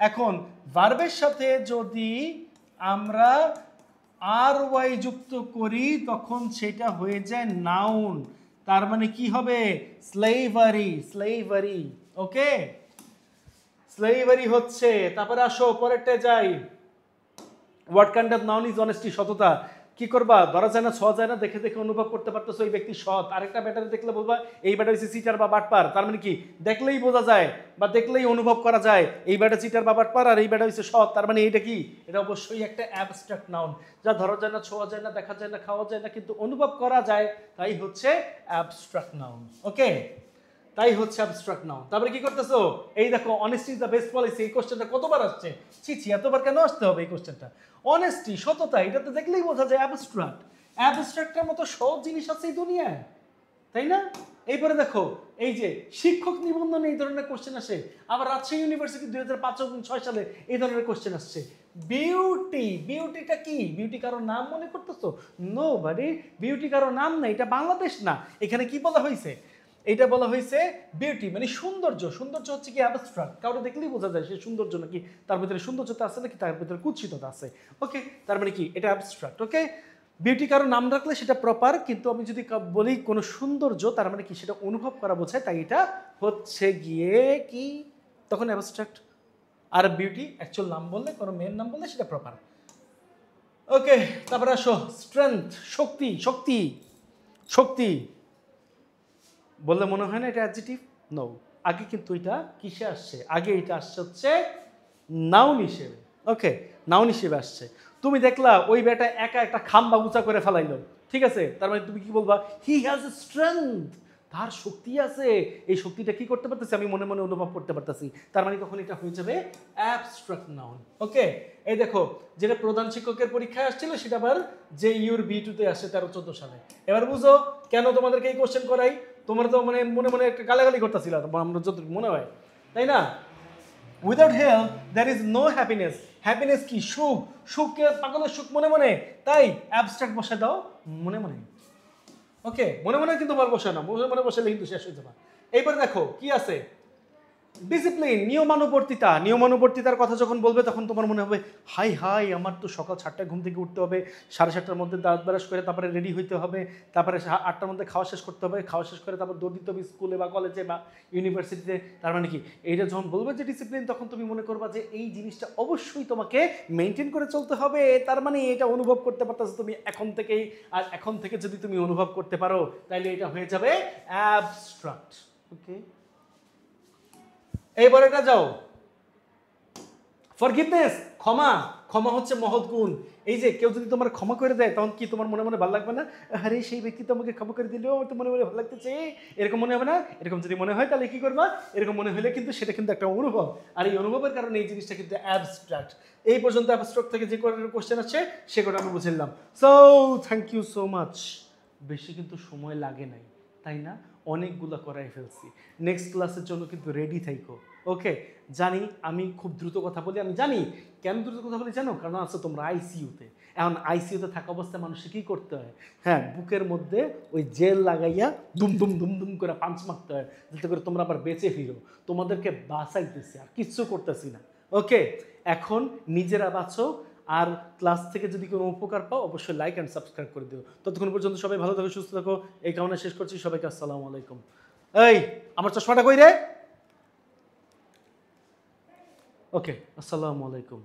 এখন ভার্বের সাথে যদি আমরা আর ওয়াই যুক্ত করি তখন সেটা হয়ে যায় নাউন। তার মানে কি হবে? স্লেভারি। স্লেভারি। ওকে, স্লেভারি হচ্ছে। তারপরে আসো, পরেরটা যাই। What kind of noun is honesty? সততা। কি করবা? ধরা যায় না, ছোঁয়া যায় না, দেখে দেখে অনুভব করতে পারতেছো এই ব্যক্তি সৎ। আরেকটা ব্যাটারি দেখলে বলবা এই ব্যাটা হচ্ছে চিটার বা বাটপার। তার মানে কি? দেখলেই বোঝা যায় বা দেখলেই অনুভব করা যায় এই ব্যাটা চিটার বা বাটপার আর এই ব্যাটা হচ্ছে সৎ। তার মানে এইটা কি? এটা অবশ্যই একটা অ্যাবস্ট্রাক্ট নাউন, যা ধরা যায় না, ছোঁয়া যায় না, দেখা যায় না, খাওয়া যায় না, কিন্তু অনুভব করা যায়, তাই হচ্ছে অ্যাবস্ট্রাক্ট নাউন। ওকে, তাই হচ্ছে অ্যাবস্ট্রাক্ট নাউন। তারপরে কি করতেছো? এই দেখো, honesty is the best policy. এই কোশ্চেনটা কতবার আসছে? ছি, এতবার কেন আসতে হবে এই কোশ্চেনটা? অনেস্টি, সততা, এটা তো দেখলেই বোঝা যায় অ্যাবস্ট্রাক্ট। অ্যাবস্ট্রাক্টের মতো সহজ জিনিস আছে এই দুনিয়ায়, তাই না? এইপরে দেখো, এই যে শিক্ষক নিবন্ধনে এই ধরনের কোশ্চেন আসে। আবার রাজশাহী ইউনিভার্সিটি 2005-06 সালে এই ধরনের কোশ্চেন আসছে। বিউটি। বিউটিটা কি? বিউটি কারো নাম মনে করতেছো? নো বাড়ি, বিউটি কারো নাম না, এটা বাংলাদেশ না। এখানে কি বলা হয়েছে? এটা বলা হয়েছে বিউটি মানে সৌন্দর্য। সৌন্দর্য হচ্ছে কি? অ্যাবস্ট্রাক্ট। কাউকে দেখলেই বোঝা যায় সে সৌন্দর্য নাকি তার ভিতরে সৌন্দর্যতা আছে নাকি তার ভিতরে কুৎসিততা আছে। ওকে, তার মানে কি? এটা অ্যাবস্ট্রাক্ট। ওকে, বিউটি কারো নাম রাখলে সেটা প্রপার, কিন্তু আমি যদি বলি কোনো সৌন্দর্য, তার মানে কি সেটা অনুভব করা বোঝায়, তাই এটা হচ্ছে গিয়ে কি তখন অ্যাবস্ট্রাক্ট। আর বিউটি অ্যাকচুয়াল নাম বললে, কোনো মেয়ের নাম বললে সেটা প্রপার। ওকে, তারপরে আসো স্ট্রেংথ, শক্তি। শক্তি শক্তি বললে মনে হয় না এটা অ্যাডজেক্টিভ? নো, আগে কিন্তু এটা কিসে আসছে? আগে এটা আসছে হচ্ছে নাউন হিসেবে। ওকে, নাউন হিসেবে আসছে। তুমি দেখলা ওই বেটা একা একটা খাম্বা উঁচা করে ফেলাইলো, ঠিক আছে, তার মানে তুমি কি বলবা? হি হ্যাজ এ স্ট্রেংথ, তার শক্তি আছে, এই শক্তিটা কি করতে পারতেছি আমি মনে মনে অনুভব করতে পারতেছি, তার মানে তখন এটা হয়ে যাবে অ্যাবস্ট্রাক্ট নাউন। ওকে, এই দেখো যেটা প্রধান শিক্ষকের পরীক্ষায় আসছিল সেটা আবার যে ইউর বি2 তে আসে 13-14 সালে। এবার বুঝো কেন তোমাদেরকে এই কোশ্চেন করাই। তোমরা তো মানে মনে মনে একটা গালাগালি করতেছিল আমরা যতটুকু মনে হয়, তাই না? Without health there is no happiness. Happiness কি? সুখ। সুখকে পাগলের সুখ মনে মনে, তাই অ্যাবস্ট্রাক্ট বসে দাও মনে মনে। ওকে, মনে মনে কিন্তু বল বসে না, মনে মনে বসালে কিন্তু শেষ হয়ে যাবে। এইবার দেখো কি আছে, ডিসিপ্লিন, নিয়মানুবর্তিতা। নিয়মানুবর্তিতার কথা যখন বলবে তখন তোমার মনে হবে হাই হাই আমার তো সকাল 7টায় ঘুম থেকে উঠতে হবে, 7:30টার মধ্যে দাঁত ব্রাশ করে তারপরে রেডি হইতে হবে, তারপরে 8টার মধ্যে খাওয়া শেষ করতে হবে, খাওয়া শেষ করে তারপর দৌড় দিতে হবে স্কুলে বা কলেজে বা ইউনিভার্সিটিতে। তার মানে কি এইটা যখন বলবে যে ডিসিপ্লিন, তখন তুমি মনে করবা যে এই জিনিসটা অবশ্যই তোমাকে মেনটেন করে চলতে হবে। তার মানে এটা অনুভব করতে পারতেছো তুমি এখন থেকেই। আর এখন থেকে যদি তুমি অনুভব করতে পারো তাহলে এটা হয়ে যাবে অ্যাবস্ট্রাক্ট। ওকে, এইবার এটা যাও, ফরগিভনেস, ক্ষমা। ক্ষমা হচ্ছে মহৎ গুণ। এই যে কেউ যদি তোমার ক্ষমা করে দেয় তখন কি তোমার মনে মনে ভালো লাগবে না? আরে সেই ব্যক্তি তো আমাকে ক্ষমা করে দিলেও আমার তো মনে মনে ভালো লাগতেছে, এরকম মনে হবে না? এরকম যদি মনে হয় তাহলে কি করবা? এরকম মনে হলে কিন্তু সেটা কিন্তু একটা অনুভব, আর এই অনুভবের কারণে এই জিনিসটা কিন্তু অ্যাবস্ট্রাক্ট। এই পর্যন্ত অ্যাবস্ট্রাক্ট থেকে যে কোশ্চেন আছে সে কটা আমি বুঝে নিলাম। So thank you so much. বেশি কিন্তু সময় লাগে নাই, তাই না? অনেকগুলো করাই ফেলছি। নেক্সট ক্লাসের জন্য কিন্তু রেডি থাইকো। ওকে, জানি আমি খুব দ্রুত কথা বলি, আমি জানি কেন দ্রুত কথা বলি জানো? কারণ আছে তোমরা আইসিইউতে। এখন আইসিইউতে থাকা অবস্থায় মানুষকে কী করতে হয়? হ্যাঁ, বুকের মধ্যে ওই জেল লাগাইয়া দুম দুম দুম দুম করে পাঞ্চ মারতে হয়, যাতে করে তোমরা আবার বেঁচে ফিরো। তোমাদেরকে বাঁচাইতেছি, আর কিচ্ছু করতেছি না। ওকে, এখন নিজেরা বাঁচো। আর ক্লাস থেকে যদি কোনো উপকার পাও অবশ্যই লাইক অ্যান্ড সাবস্ক্রাইব করে দিও। ততক্ষণ পর্যন্ত সবাই ভালো থাকো, সুস্থ থাকো, এই কামনা শেষ করছি। সবাইকে আসসালামু আলাইকুম। এই আমার চশমাটা কই রে? ওকে, আসসালামু আলাইকুম।